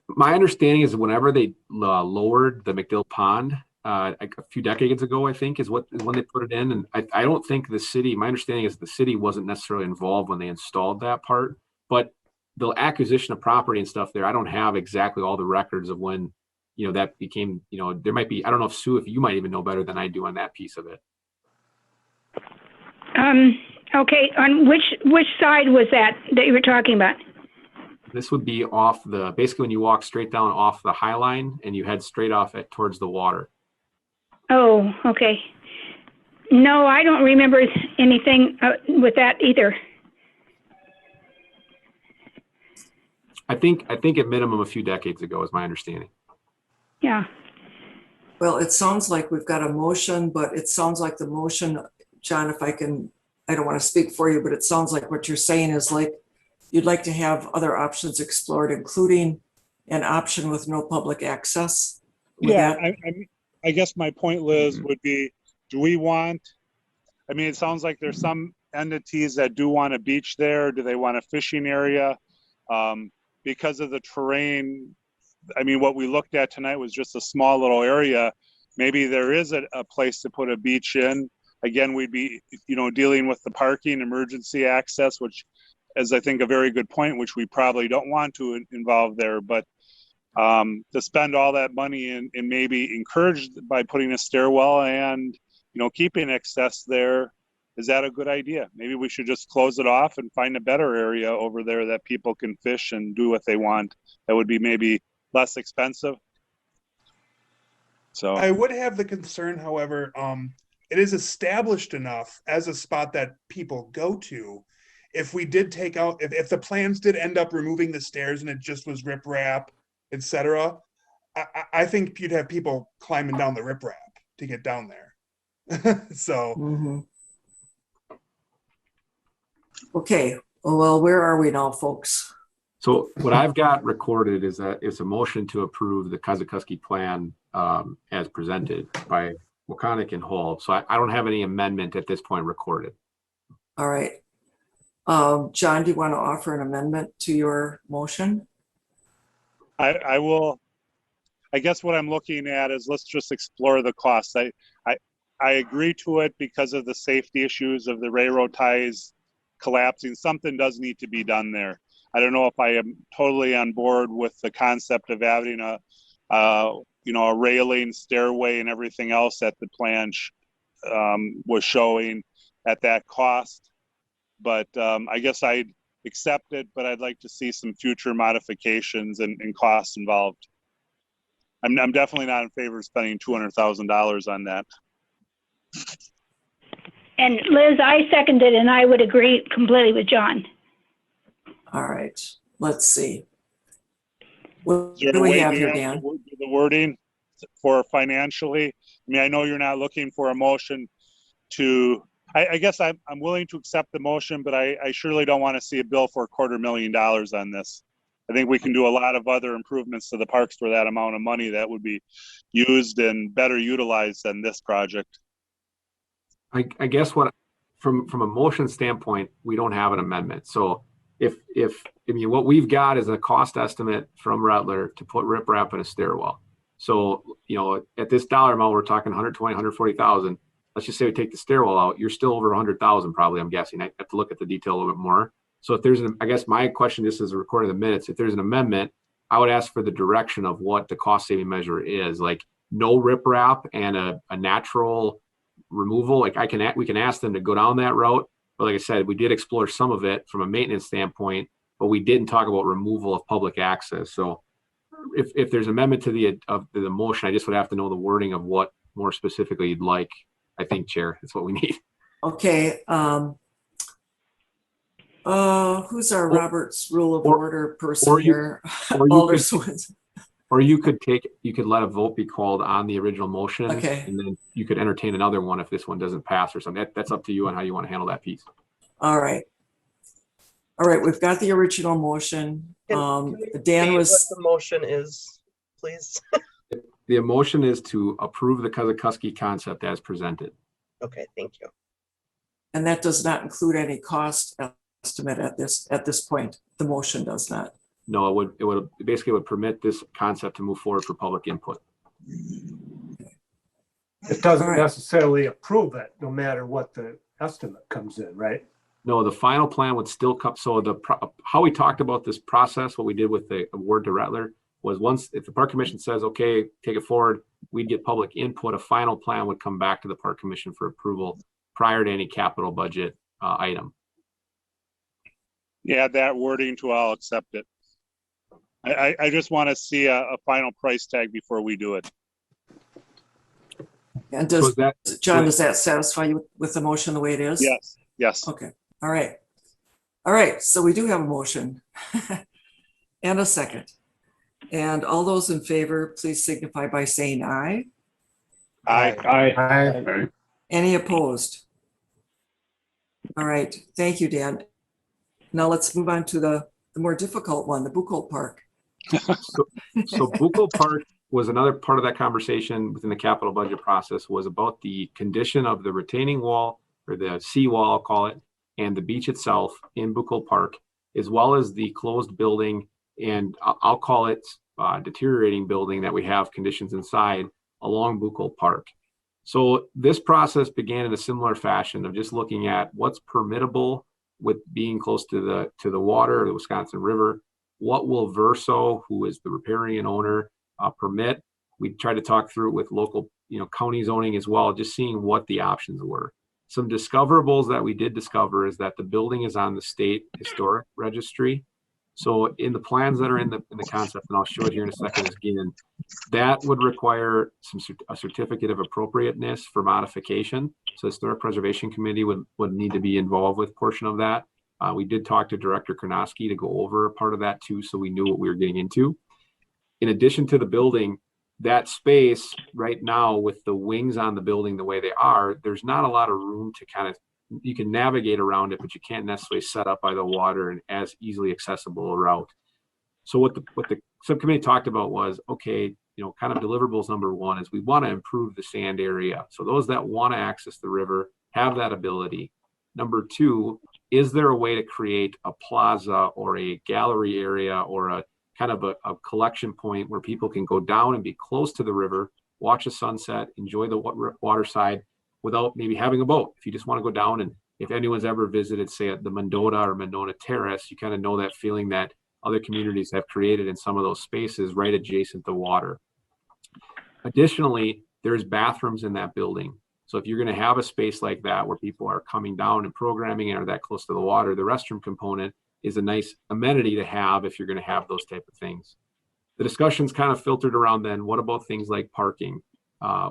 My understanding is whenever they lowered the McDill Pond a few decades ago, I think is when they put it in. And I don't think the city, my understanding is the city wasn't necessarily involved when they installed that part, but the acquisition of property and stuff there, I don't have exactly all the records of when, that became, there might be, I don't know if Sue, if you might even know better than I do on that piece of it. Okay, on which side was that you were talking about? This would be basically when you walk straight down off the High Line and you head straight off towards the water. Oh, okay. No, I don't remember anything with that either. I think at minimum a few decades ago is my understanding. Yeah. Well, it sounds like we've got a motion, but it sounds like the motion, John, I don't want to speak for you, but it sounds like what you're saying is like, you'd like to have other options explored, including an option with no public access. Yeah, I guess my point, Liz, would be, do we want, it sounds like there's some entities that do want a beach there. Do they want a fishing area? Because of the terrain I mean, what we looked at tonight was just a small little area. Maybe there is a place to put a beach in. Again, we'd be, dealing with the parking, emergency access, which is, I think, a very good point, which we probably don't want to involve there. But to spend all that money and maybe encouraged by putting a stairwell and, keeping access there, is that a good idea? Maybe we should just close it off and find a better area over there that people can fish and do what they want. That would be maybe less expensive. So I would have the concern, however, it is established enough as a spot that people go to. If we did take out, if the plans did end up removing the stairs and it just was riprap, etc., I think you'd have people climbing down the riprap to get down there. So. Mm-hmm. Okay. Well, where are we now, folks? So what I've got recorded is that it's a motion to approve the Koziczkowski plan as presented by Waconic and Hall. So I don't have any amendment at this point recorded. All right. John, do you want to offer an amendment to your motion? I will. I guess what I'm looking at is let's just explore the costs. I agree to it because of the safety issues of the railroad ties collapsing. Something does need to be done there. I don't know if I am totally on board with the concept of having a railing, stairway, and everything else that the plan was showing at that cost. But I guess I'd accept it, but I'd like to see some future modifications and costs involved. I'm definitely not in favor of spending $200,000 on that. And Liz, I seconded, and I would agree completely with John. All right, let's see. What do we have here, Dan? The wording for financially. I mean, I know you're not looking for a motion to, I guess I'm willing to accept the motion, but I surely don't want to see a bill for $250,000 on this. I think we can do a lot of other improvements to the parks for that amount of money that would be used and better utilized than this project. I guess from a motion standpoint, we don't have an amendment. So what we've got is a cost estimate from Rattler to put riprap in a stairwell. So, at this dollar amount, we're talking 120, 140,000. Let's just say we take the stairwell out, you're still over 100,000 probably, I'm guessing. I have to look at the detail a little bit more. So if there's I guess my question, just as a recording of the minutes, if there's an amendment, I would ask for the direction of what the cost saving measure is, like no riprap and a natural removal. Like we can ask them to go down that route. But like I said, we did explore some of it from a maintenance standpoint, but we didn't talk about removal of public access. So if there's an amendment to the motion, I just would have to know the wording of what more specifically you'd like. I think, Chair, that's what we need. Okay. Who's our Robert's Rule of Order person here? Or you could let a vote be called on the original motion. Okay. And then you could entertain another one if this one doesn't pass or something. That's up to you on how you want to handle that piece. All right. We've got the original motion. Dan was. What the motion is, please. The motion is to approve the Koziczkowski concept as presented. Okay, thank you. And that does not include any cost estimate at this point. The motion does not. No, it would basically permit this concept to move forward for public input. It doesn't necessarily approve it, no matter what the estimate comes in, right? No, the final plan would still come. So how we talked about this process, what we did with the award to Rattler, was if the Park Commission says, okay, take it forward, we'd get public input. A final plan would come back to the Park Commission for approval prior to any capital budget item. Yeah, that wording to I'll accept it. I just want to see a final price tag before we do it. And John, does that satisfy you with the motion the way it is? Yes. Okay. All right. So we do have a motion and a second. And all those in favor, please signify by saying aye. Aye. Any opposed? All right. Thank you, Dan. Now let's move on to the more difficult one, the Bukolt Park. So Bukolt Park was another part of that conversation within the capital budget process, was about the condition of the retaining wall, or the seawall, I'll call it, and the beach itself in Bukolt Park, as well as the closed building, and I'll call it deteriorating building that we have conditions inside along Bukolt Park. So this process began in a similar fashion of just looking at what's permittable with being close to the water, the Wisconsin River. What will Verso, who is the riparian owner, permit? We tried to talk through it with local, county zoning as well, just seeing what the options were. Some discoverables that we did discover is that the building is on the state historic registry. So in the plans that are in the concept, and I'll show it here in a second again, that would require a certificate of appropriateness for modification. So the Historic Preservation Committee would need to be involved with a portion of that. We did talk to Director Koziczkowski to go over a part of that too, so we knew what we were getting into. In addition to the building, that space right now with the wings on the building the way they are, there's not a lot of room to you can navigate around it, but you can't necessarily set up by the water and as easily accessible a route. So what the subcommittee talked about was, okay, kind of deliverables number one is we want to improve the sand area. So those that want to access the river have that ability. Number two, is there a way to create a plaza or a gallery area or a kind of a collection point where people can go down and be close to the river, watch a sunset, enjoy the water side without maybe having a boat? If you just want to go down, and if anyone's ever visited, say, at the Mendota or Mendota Terrace, you kind of know that feeling that other communities have created in some of those spaces right adjacent to water. Additionally, there's bathrooms in that building. So if you're going to have a space like that where people are coming down and programming and are that close to the water, the restroom component is a nice amenity to have if you're going to have those type of things. The discussion's kind of filtered around then, what about things like parking?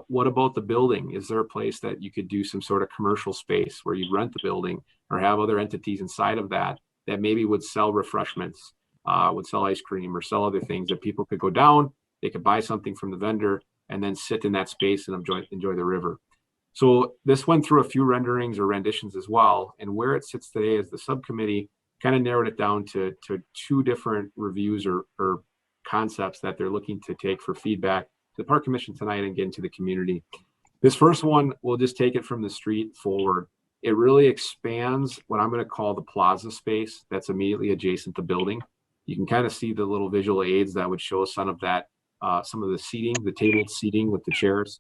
What about the building? Is there a place that you could do some sort of commercial space where you rent the building or have other entities inside of that maybe would sell refreshments, would sell ice cream or sell other things that people could go down, they could buy something from the vendor and then sit in that space and enjoy the river. So this went through a few renderings or renditions as well. And where it sits today is the subcommittee kind of narrowed it down to two different reviews or concepts that they're looking to take for feedback to the Park Commission tonight and get into the community. This first one, we'll just take it from the street forward. It really expands what I'm going to call the plaza space that's immediately adjacent to the building. You can kind of see the little visual aids that would show some of that, some of the seating, the tabled seating with the chairs.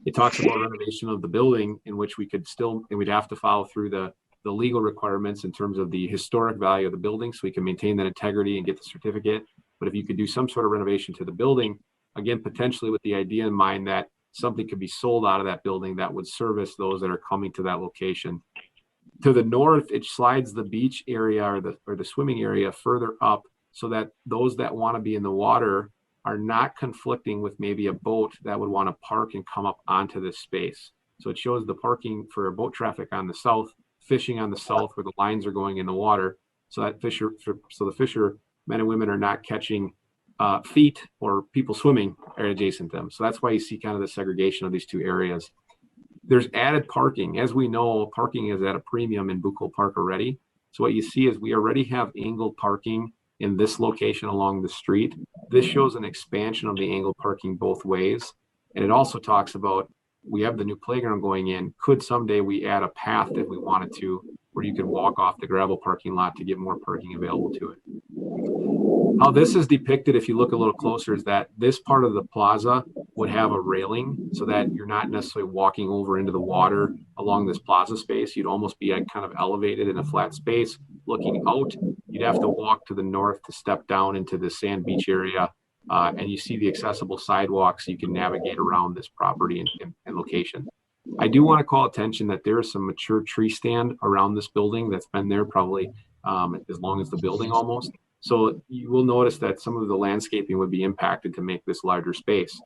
It talks about renovation of the building in which we could still, and we'd have to follow through the legal requirements in terms of the historic value of the building so we can maintain that integrity and get the certificate. But if you could do some sort of renovation to the building, again, potentially with the idea in mind that something could be sold out of that building that would service those that are coming to that location. To the north, it slides the beach area or the swimming area further up so that those that want to be in the water are not conflicting with maybe a boat that would want to park and come up onto this space. So it shows the parking for boat traffic on the south, fishing on the south where the lines are going in the water. So that the fishermen and women are not catching feet or people swimming are adjacent to them. So that's why you see kind of the segregation of these two areas. There's added parking. As we know, parking is at a premium in Bukolt Park already. So what you see is we already have angled parking in this location along the street. This shows an expansion of the angled parking both ways. And it also talks about, we have the new playground going in. Could someday we add a path if we wanted to, where you could walk off the gravel parking lot to get more parking available to it. How this is depicted, if you look a little closer, is that this part of the plaza would have a railing so that you're not necessarily walking over into the water along this plaza space. You'd almost be kind of elevated in a flat space looking out. You'd have to walk to the north to step down into the sand beach area. And you see the accessible sidewalks so you can navigate around this property and location. I do want to call attention that there is some mature tree stand around this building that's been there probably as long as the building almost. So you will notice that some of the landscaping would be impacted to make this larger space.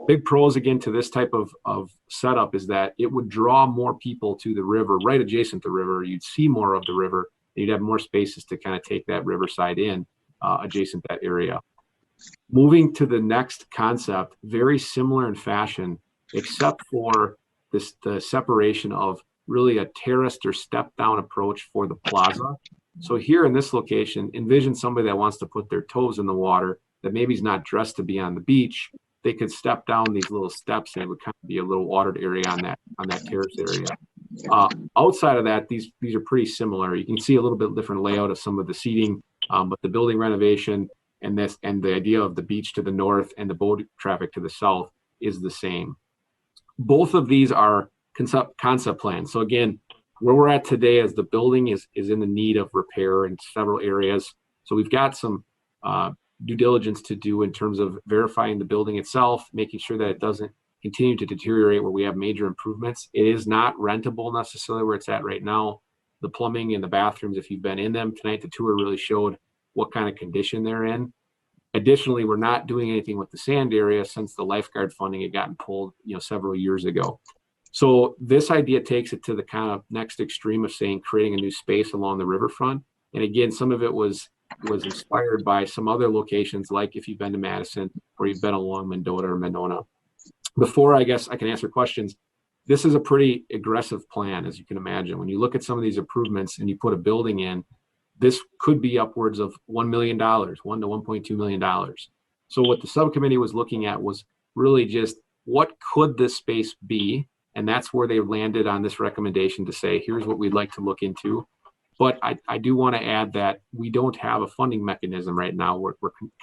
Big pros again to this type of setup is that it would draw more people to the river, right adjacent to the river. You'd see more of the river. And you'd have more spaces to kind of take that riverside in adjacent to that area. Moving to the next concept, very similar in fashion, except for the separation of really a terraced or step down approach for the plaza. So here in this location, envision somebody that wants to put their toes in the water that maybe is not dressed to be on the beach. They could step down these little steps and it would kind of be a little watered area on that terrace area. Outside of that, these are pretty similar. You can see a little bit different layout of some of the seating, but the building renovation and the idea of the beach to the north and the boat traffic to the south is the same. Both of these are concept plans. So again, where we're at today is the building is in the need of repair in several areas. So we've got some due diligence to do in terms of verifying the building itself, making sure that it doesn't continue to deteriorate where we have major improvements. It is not rentable necessarily where it's at right now. The plumbing and the bathrooms, if you've been in them tonight, the tour really showed what kind of condition they're in. Additionally, we're not doing anything with the sand area since the lifeguard funding had gotten pulled, several years ago. So this idea takes it to the kind of next extreme of saying creating a new space along the riverfront. And again, some of it was inspired by some other locations, like if you've been to Madison or you've been along Mendota or Monona. Before I guess I can answer questions, this is a pretty aggressive plan, as you can imagine. When you look at some of these improvements and you put a building in, this could be upwards of $1 million, $1 to $1.2 million. So what the subcommittee was looking at was really just what could this space be? And that's where they landed on this recommendation to say, here's what we'd like to look into. But I do want to add that we don't have a funding mechanism right now. We're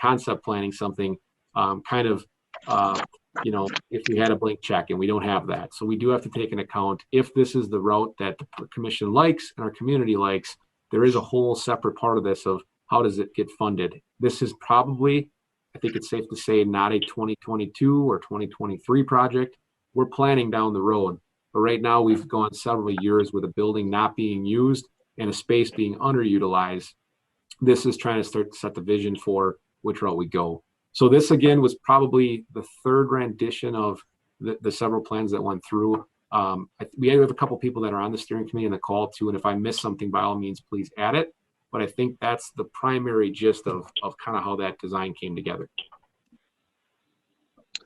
concept planning something if we had a blank check, and we don't have that. So we do have to take into account if this is the route that the commission likes and our community likes, there is a whole separate part of this of how does it get funded. This is probably, I think it's safe to say, not a 2022 or 2023 project. We're planning down the road. But right now we've gone several years with a building not being used and a space being underutilized. This is trying to start to set the vision for which route we go. So this again was probably the third rendition of the several plans that went through. We have a couple people that are on the steering committee in the call too, and if I miss something, by all means, please add it. But I think that's the primary gist of kind of how that design came together.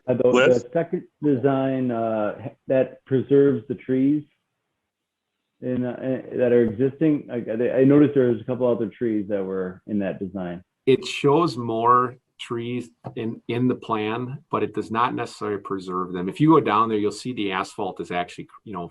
The second design that preserves the trees that are existing, I noticed there's a couple other trees that were in that design. It shows more trees in the plan, but it does not necessarily preserve them. If you go down there, you'll see the asphalt is actually,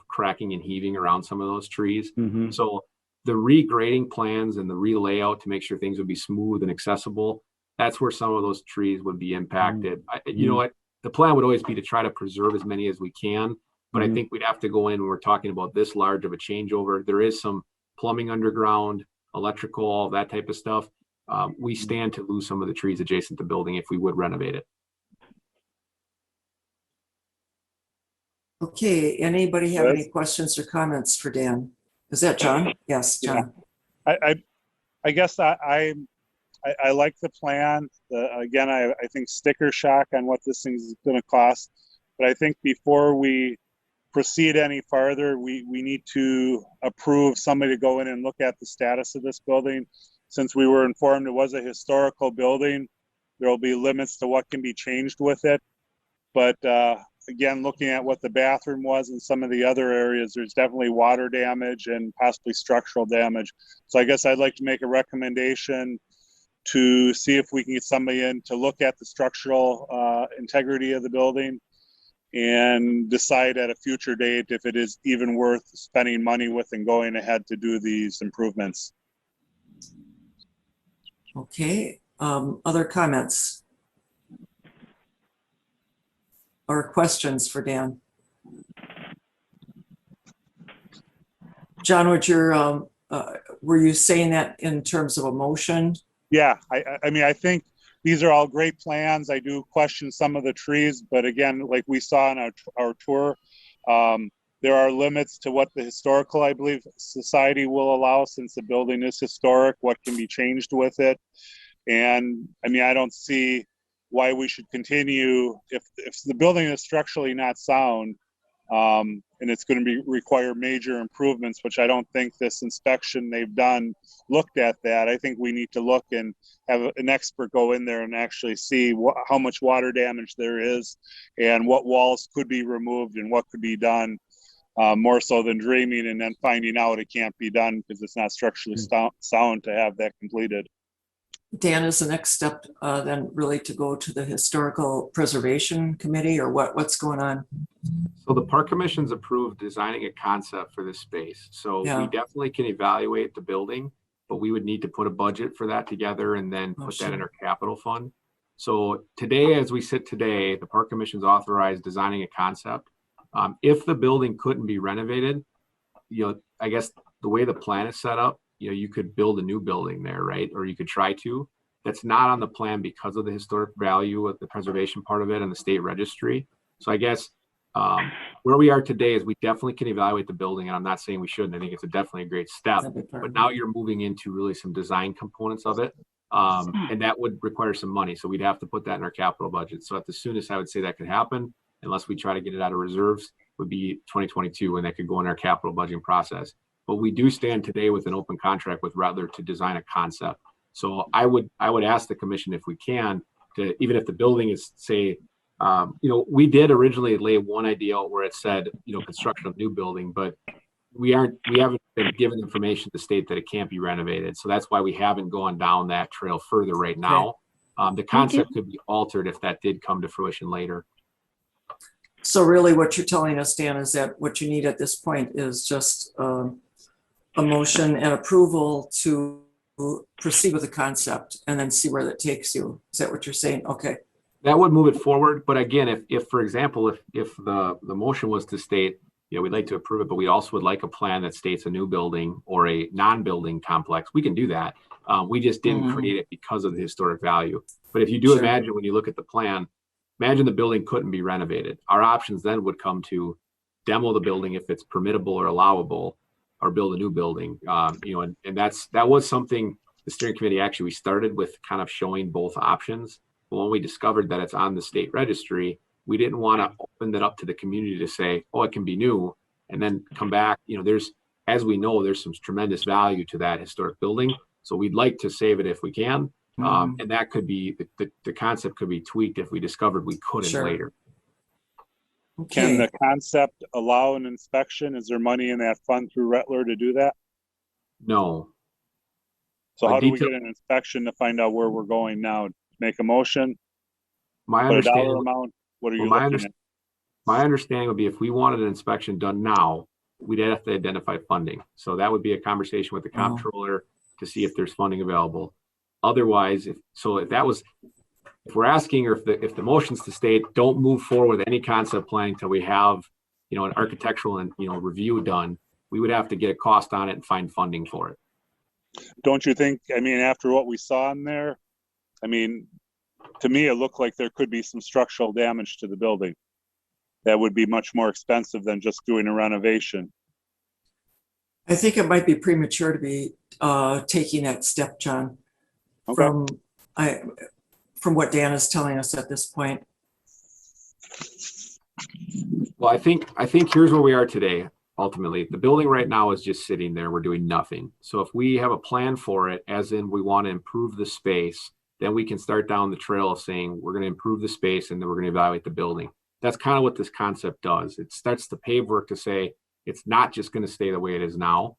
cracking and heaving around some of those trees. Mm-hmm. So the regrading plans and the relayout to make sure things would be smooth and accessible, that's where some of those trees would be impacted. Mm-hmm. You know what? The plan would always be to try to preserve as many as we can, but I think we'd have to go in when we're talking about this large of a changeover. There is some plumbing underground, electrical, all that type of stuff. We stand to lose some of the trees adjacent to the building if we would renovate it. Okay, anybody have any questions or comments for Dan? Is that John? Yes, John. Yeah. I guess I like the plan. Again, I think sticker shock on what this thing is going to cost. But I think before we proceed any farther, we need to approve somebody to go in and look at the status of this building. Since we were informed it was a historical building, there will be limits to what can be changed with it. But again, looking at what the bathroom was and some of the other areas, there's definitely water damage and possibly structural damage. So I guess I'd like to make a recommendation to see if we can get somebody in to look at the structural integrity of the building and decide at a future date if it is even worth spending money with and going ahead to do these improvements. Okay, other comments or questions for Dan? John, were you saying that in terms of a motion? Yeah, I mean, I think these are all great plans. I do question some of the trees, but again, like we saw in our tour, there are limits to what the historical, I believe, society will allow since the building is historic, what can be changed with it. And I mean, I don't see why we should continue if the building is structurally not sound and it's going to require major improvements, which I don't think this inspection they've done looked at that. I think we need to look and have an expert go in there and actually see how much water damage there is and what walls could be removed and what could be done. More so than dreaming and then finding out it can't be done because it's not structurally sound to have that completed. Dan, is the next step then really to go to the Historical Preservation Committee, or what's going on? So the Park Commission's approved designing a concept for this space. So we definitely can evaluate the building. but we would need to put a budget for that together and then put that in our capital fund. So today, as we sit today, the Park Commission's authorized designing a concept. If the building couldn't be renovated, I guess the way the plan is set up, you could build a new building there, right? Or you could try to. That's not on the plan because of the historic value of the preservation part of it and the state registry. So I guess where we are today is we definitely can evaluate the building, and I'm not saying we shouldn't. I think it's definitely a great step, but now you're moving into really some design components of it. And that would require some money. So we'd have to put that in our capital budget. So at the soonest I would say that could happen, unless we try to get it out of reserves, would be 2022, and that could go in our capital budgeting process. But we do stand today with an open contract with Rattler to design a concept. So I would ask the commission if we can, to, even if the building is, say, we did originally lay one idea out where it said, construction of new building, but we haven't been given information to state that it can't be renovated. So that's why we haven't gone down that trail further right now. The concept could be altered if that did come to fruition later. So really what you're telling us, Dan, is that what you need at this point is just a motion and approval to proceed with the concept and then see where that takes you. Is that what you're saying? Okay. That would move it forward. But again, if for example, if the motion was to state, we'd like to approve it, but we also would like a plan that states a new building or a non-building complex, we can do that. We just didn't create it because of the historic value. But if you do imagine, when you look at the plan, imagine the building couldn't be renovated. Our options then would come to demo the building if it's permittable or allowable, or build a new building. And that was something the steering committee, actually, we started with kind of showing both options. But when we discovered that it's on the state registry, we didn't want to open that up to the community to say, oh, it can be new, and then come back. As we know, there's some tremendous value to that historic building. So we'd like to save it if we can. And that could be, the concept could be tweaked if we discovered we couldn't later. Can the concept allow an inspection? Is there money in that fund through Rattler to do that? No. So how do we get an inspection to find out where we're going now? Make a motion? My Put a dollar understanding, amount? What are you looking at? My understanding would be if we wanted an inspection done now, we'd have to identify funding. So that would be a conversation with the comptroller to see if there's funding available. Otherwise, if we're asking, or if the motion's to state, don't move forward with any concept plan until we have, an architectural and, review done, we would have to get a cost on it and find funding for it. Don't you think, after what we saw in there, to me, it looked like there could be some structural damage to the building that would be much more expensive than just doing a renovation. I think it might be premature to be taking that step, John, okay. From what Dan is telling us at this point. Well, I think here's where we are today. Ultimately, the building right now is just sitting there. We're doing nothing. So if we have a plan for it, as in we want to improve the space, then we can start down the trail of saying we're going to improve the space and then we're going to evaluate the building. That's kind of what this concept does. It starts to pave work to say it's not just going to stay the way it is now.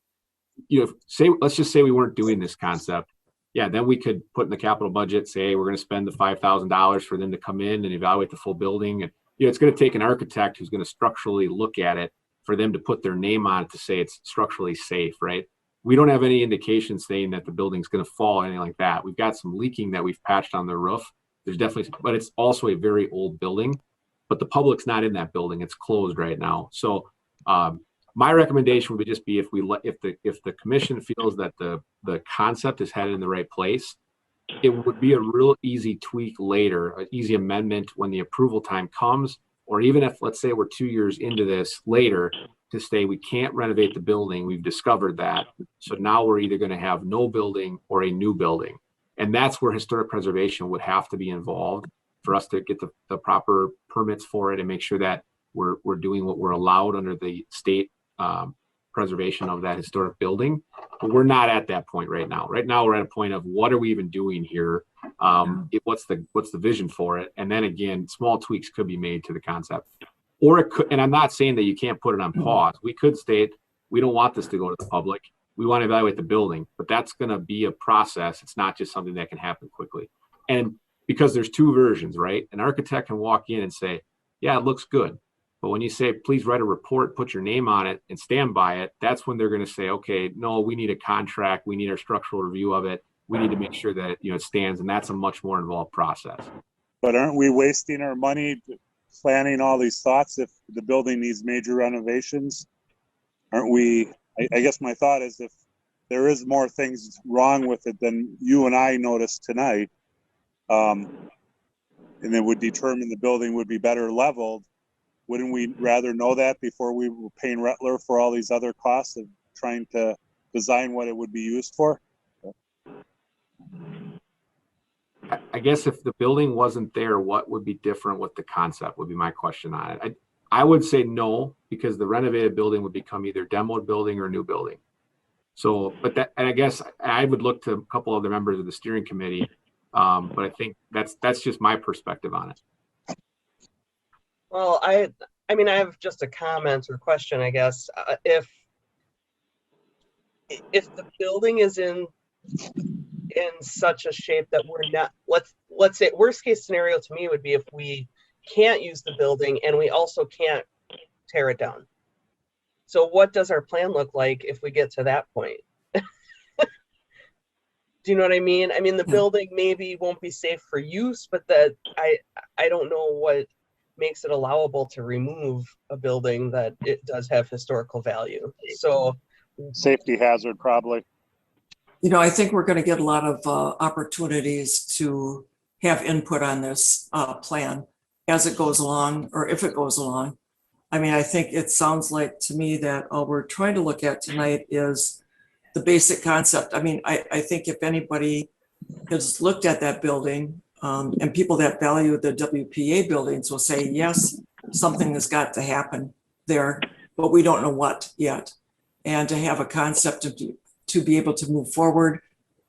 Let's just say we weren't doing this concept. Yeah, then we could put in the capital budget, say we're going to spend the $5,000 for them to come in and evaluate the full building. And it's going to take an architect who's going to structurally look at it for them to put their name on it to say it's structurally safe, right? We don't have any indication saying that the building's going to fall or anything like that. We've got some leaking that we've patched on the roof. There's definitely, but it's also a very old building, but the public's not in that building. It's closed right now. So my recommendation would just be if the commission feels that the concept is headed in the right place, it would be a real easy tweak later, an easy amendment when the approval time comes, or even if, let's say, we're 2 years into this later, to say we can't renovate the building. We've discovered that. So now we're either going to have no building or a new building. And that's where historic preservation would have to be involved for us to get the proper permits for it and make sure that we're doing what we're allowed under the state preservation of that historic building. But we're not at that point right now. Right now, we're at a point of what are we even doing here? What's the vision for it? And then again, small tweaks could be made to the concept. Or it could, and I'm not saying that you can't put it on pause. We could state, we don't want this to go to the public. We want to evaluate the building, but that's going to be a process. It's not just something that can happen quickly. And because there's two versions, right? An architect can walk in and say, yeah, it looks good. But when you say, please write a report, put your name on it and stand by it, that's when they're going to say, okay, no, we need a contract. We need our structural review of it. We need to make sure that, it stands. And that's a much more involved process. But aren't we wasting our money planning all these thoughts if the building needs major renovations? Aren't we, I guess my thought is if there is more things wrong with it than you and I noticed tonight, and it would determine the building would be better leveled, wouldn't we rather know that before we were paying Rettler for all these other costs of trying to design what it would be used for? I guess if the building wasn't there, what would be different with the concept would be my question on it. I would say no, because the renovated building would become either demoed building or new building. So, and I guess I would look to a couple other members of the steering committee, but I think that's just my perspective on it. Well, I mean, I have just a comment or question, I guess. If the building is in such a shape that we're not, let's say worst case scenario to me would be if we can't use the building and we also can't tear it down. So what does our plan look like if we get to that point? Do you know what I mean? I mean, the building maybe won't be safe for use, but I don't know what makes it allowable to remove a building that it does have historical value. So safety hazard, probably. I think we're going to get a lot of opportunities to have input on this plan as it goes along, or if it goes along. I mean, I think it sounds like to me that all we're trying to look at tonight is the basic concept. I mean, I think if anybody has looked at that building, and people that value the WPA buildings will say, yes, something has got to happen there, but we don't know what yet. And to have a concept to be able to move forward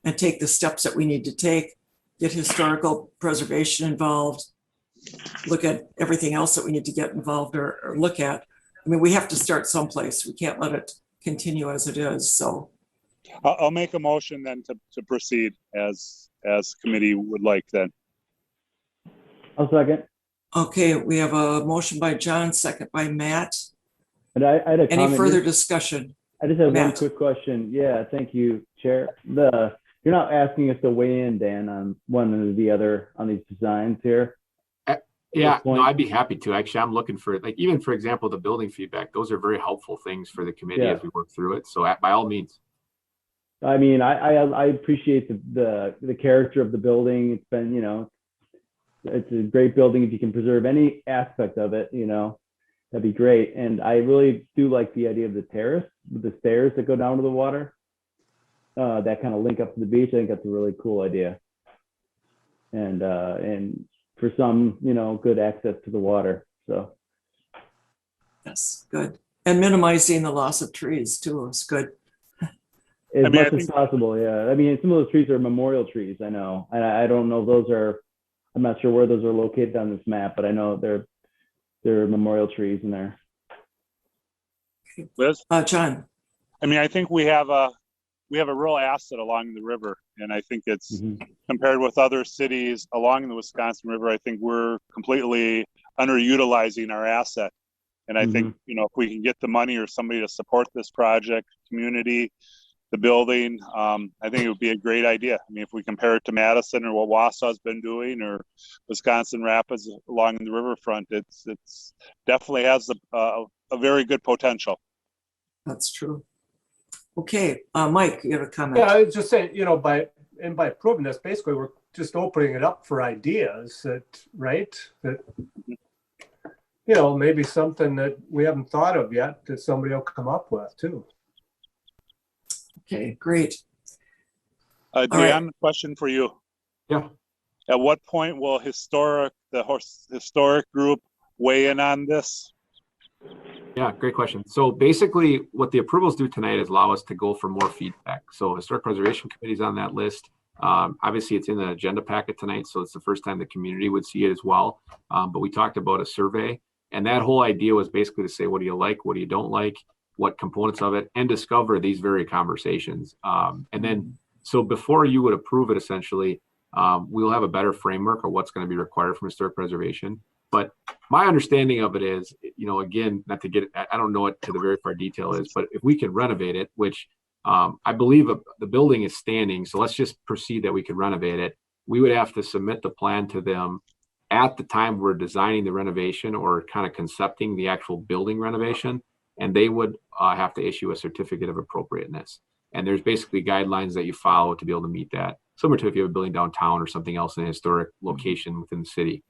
and take the steps that we need to take, get historical preservation involved, look at everything else that we need to get involved or look at. I mean, we have to start someplace. We can't let it continue as it is. So I'll make a motion then to proceed as committee would like then. I'll second. Okay, we have a motion by John, second by Matt. And I had a Any comment. further discussion? I just have one Matt. quick question. Yeah, thank you, Chair. You're not asking us to weigh in, Dan, on one or the other on these designs here. Yeah, no, I'd be happy to. Actually, I'm looking for, like, even for example, the building feedback. Those are very helpful things for the committee as we work through it. So by all means. I mean, I appreciate the character of the building. It's been, it's a great building. If you can preserve any aspect of it, that'd be great. And I really do like the idea of the terrace with the stairs that go down to the water, that kind of link up to the beach. I think that's a really cool idea. And for some, good access to the water. So. Yes, good. And minimizing the loss of trees too is good. As much as possible, yeah. I mean, some of those trees are memorial trees, I know. And I don't know, I'm not sure where those are located on this map, but I know they're memorial trees in there. Liz? John. I mean, I think we have a real asset along the river. And I think it's compared with other cities along the Wisconsin River, I think we're completely underutilizing our asset. And I think, if we can get the money or somebody to support this project, community, the building, I think it would be a great idea. I mean, if we compare it to Madison or what Wausau's been doing or Wisconsin Rapids along the riverfront, it's definitely has a very good potential. That's true. Okay, Mike, you have a comment? Yeah, I was just saying, by proving this, basically we're just opening it up for ideas that maybe something that we haven't thought of yet that somebody will come up with too. Okay, great. Dan, question for you. Yeah. At what point will the historic group weigh in on this? Yeah, great question. So basically what the approvals do tonight is allow us to go for more feedback. So Historic Preservation Committee's on that list. Obviously it's in the agenda packet tonight, so it's the first time the community would see it as well. But we talked about a survey, and that whole idea was basically to say, what do you like? What do you don't like? What components of it, and discover these very conversations. And then, so before you would approve it, essentially, we'll have a better framework of what's going to be required from historic preservation. But my understanding of it is, again, not to get it, I don't know what to the very far detail is, but if we can renovate it, which I believe the building is standing, so let's just proceed that we can renovate it. We would have to submit the plan to them at the time we're designing the renovation or kind of concepting the actual building renovation, and they would have to issue a certificate of appropriateness. And there's basically guidelines that you follow to be able to meet that, similar to if you have a building downtown or something else in a historic location within the city.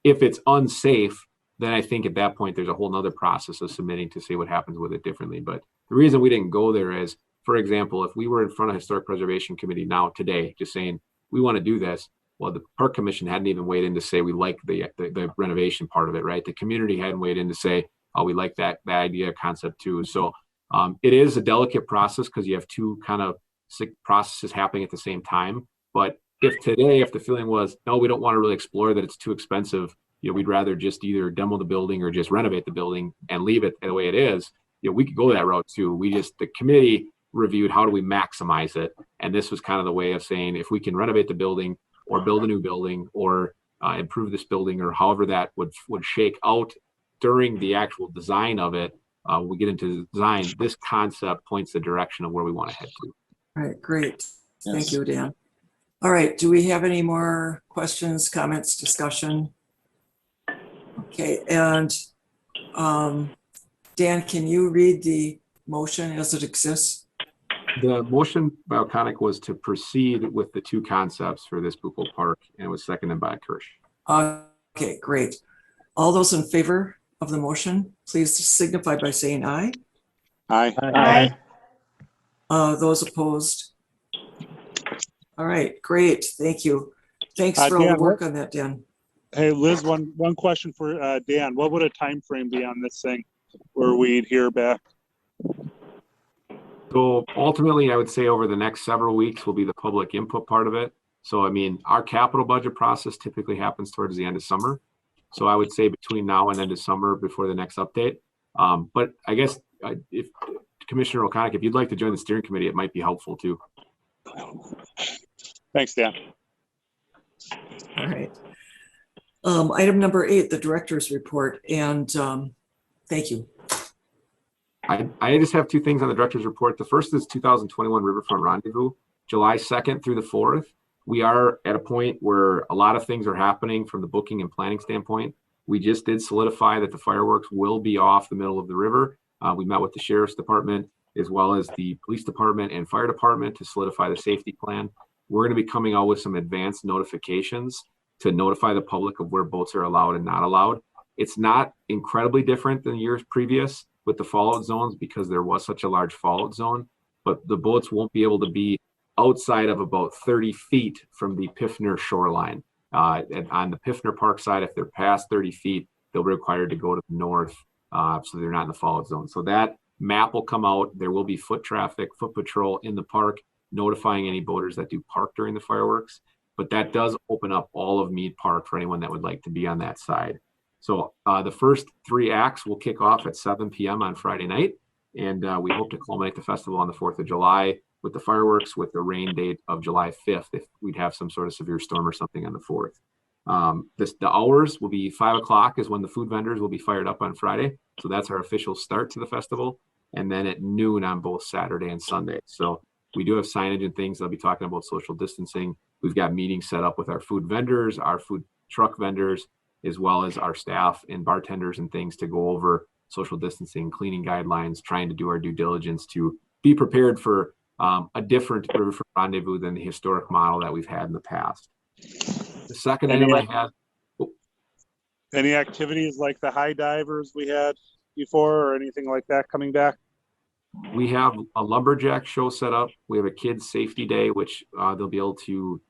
If it's unsafe, then I think at that point there's a whole nother process of submitting to see what happens with it differently. But the reason we didn't go there is, for example, if we were in front of Historic Preservation Committee now today, just saying we want to do this, well, the Park Commission hadn't even weighed in to say we like the renovation part of it, right? The community hadn't weighed in to say, oh, we like that idea concept too. So it is a delicate process because you have two kind of processes happening at the same time. But if the feeling was, no, we don't want to really explore that, it's too expensive, we'd rather just either demo the building or just renovate the building and leave it the way it is, we could go that route too. The committee reviewed how do we maximize it. And this was kind of the way of saying, if we can renovate the building or build a new building or improve this building, or however that would shake out during the actual design of it, we get into design, this concept points the direction of where we want to head to. All right, great. Thank you, Dan. All right, do we have any more questions, comments, discussion? Okay, and Dan, can you read the motion as it exists? The motion by O'Connor was to proceed with the two concepts for this Bukolt Park, and it was seconded by Kirsch. Okay, great. All those in favor of the motion, please signify by saying aye. Aye. Aye. Those opposed? All right, great. Thank you. Thanks for all Dan, the work on that, Dan. Hey, Liz, one question for Dan. What would a time frame be on this thing where we'd hear back? So ultimately, I would say over the next several weeks will be the public input part of it. So, I mean, our capital budget process typically happens towards the end of summer. So I would say between now and end of summer before the next update. But I guess if Commissioner O'Connor, if you'd like to join the steering committee, it might be helpful too. Thanks, Dan. All right. Item number 8, the director's report, and thank you. I just have two things on the director's report. The first is 2021 Riverfront Rendezvous, July 2nd through the 4th. We are at a point where a lot of things are happening from the booking and planning standpoint. We just did solidify that the fireworks will be off the middle of the river. We met with the sheriff's department as well as the police department and fire department to solidify the safety plan. We're going to be coming out with some advanced notifications to notify the public of where boats are allowed and not allowed. It's not incredibly different than years previous with the fallout zones because there was such a large fallout zone, but the boats won't be able to be outside of about 30 feet from the Piffner shoreline. And on the Piffner Park side, if they're past 30 feet, they'll be required to go to the north, so they're not in the fallout zone. So that map will come out. There will be foot traffic, foot patrol in the park, notifying any boaters that do park during the fireworks. But that does open up all of Mead Park for anyone that would like to be on that side. So the first 3 acts will kick off at 7 p.m. on Friday night. And we hope to culminate the festival on the 4th of July with the fireworks, with the rain date of July 5th, if we'd have some sort of severe storm or something on the 4th. The hours will be 5 o'clock is when the food vendors will be fired up on Friday. So that's our official start to the festival. And then at noon on both Saturday and Sunday. So we do have signage and things. They'll be talking about social distancing. We've got meetings set up with our food vendors, our food truck vendors, as well as our staff and bartenders and things to go over social distancing, cleaning guidelines, trying to do our due diligence to be prepared for a different Riverfront Rendezvous than the historic model that we've had in the past. The second item I had. Any activities like the high divers we had before or anything like that coming back? We have a lumberjack show set up. We have a kids safety day, which they'll be able to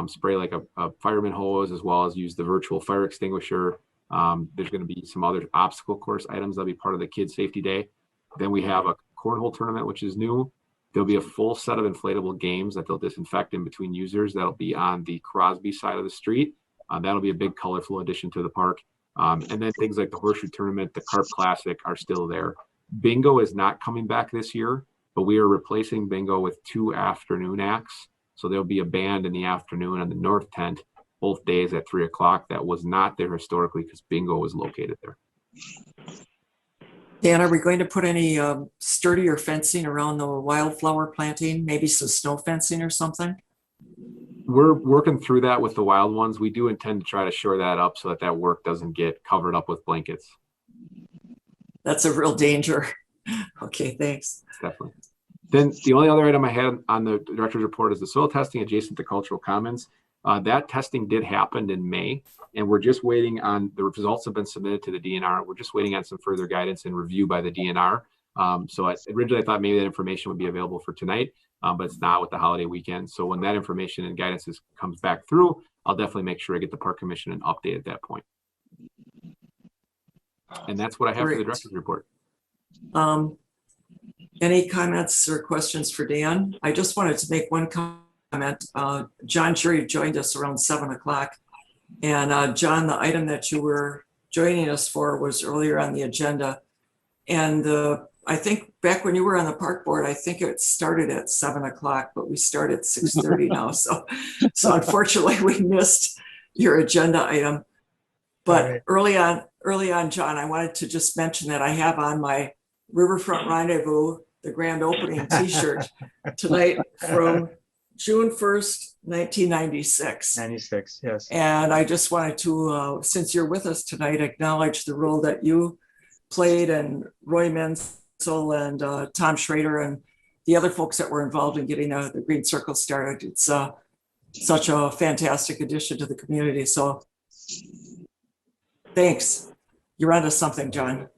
spray like a fireman hose, as well as use the virtual fire extinguisher. There's going to be some other obstacle course items that'll be part of the kids safety day. Then we have a cornhole tournament, which is new. There'll be a full set of inflatable games that they'll disinfect in between users. That'll be on the Crosby side of the street. That'll be a big colorful addition to the park. And then things like the horseshoe tournament, the Carp Classic are still there. Bingo is not coming back this year, but we are replacing bingo with 2 afternoon acts. So there'll be a band in the afternoon on the north tent, both days at 3 o'clock. That was not there historically because bingo was located there. Dan, are we going to put any sturdier fencing around the wildflower planting? Maybe some snow fencing or something? We're working through that with the wild ones. We do intend to try to shore that up so that that work doesn't get covered up with blankets. That's a real danger. Okay, thanks. Definitely. Then the only other item I had on the director's report is the soil testing adjacent to cultural commons. That testing did happen in May, and we're just waiting on the results have been submitted to the DNR. We're just waiting on some further guidance and review by the DNR. Originally I thought maybe that information would be available for tonight, but it's not with the holiday weekend. So when that information and guidance comes back through, I'll definitely make sure I get the Park Commission an update at that point. And that's what I have for the director's report. Any comments or questions for Dan? I just wanted to make one comment. John Jury joined us around 7 o'clock. And John, the item that you were joining us for was earlier on the agenda. And I think back when you were on the park board, I think it started at 7 o'clock, but we start at 6:30 now. So unfortunately we missed your agenda item. But early on, John, I wanted to just mention that I have on my Riverfront Rendezvous, the grand opening t-shirt tonight from June 1st, 1996. 96, yes. And I just wanted to, since you're with us tonight, acknowledge the role that you played, and Roy Menzel and Tom Schrader and the other folks that were involved in getting the Green Circle started. It's such a fantastic addition to the community. So thanks. You're onto something, John.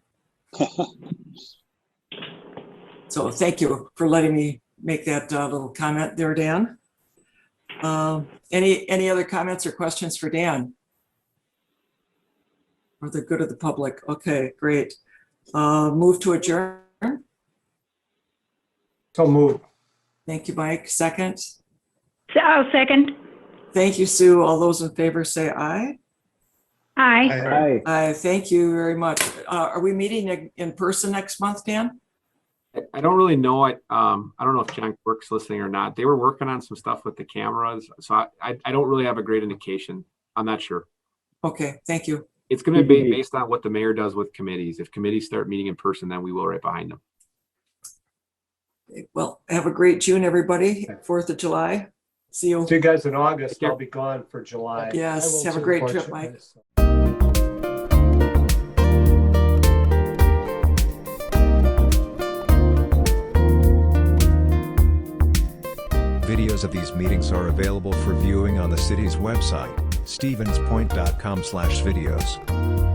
So thank you for letting me make that little comment there, Dan. Any other comments or questions for Dan? For the good of the public. Okay, great. Move to adjourn. So move. Thank you, Mike. Second. I'll second. Thank you, Sue. All those in favor say aye. Aye. Aye. Thank you very much. Are we meeting in person next month, Dan? I don't really know. I don't know if John Quirk's listening or not. They were working on some stuff with the cameras, so I don't really have a great indication. I'm not sure. Okay, thank you. It's going to be based on what the mayor does with committees. If committees start meeting in person, then we will right behind them. Well, have a great June, everybody. 4th of July. See you. See you guys in August. I'll be gone for July. Yes, have a great trip, Mike. Videos of these meetings are available for viewing on the city's website, stevenspoint.com/videos.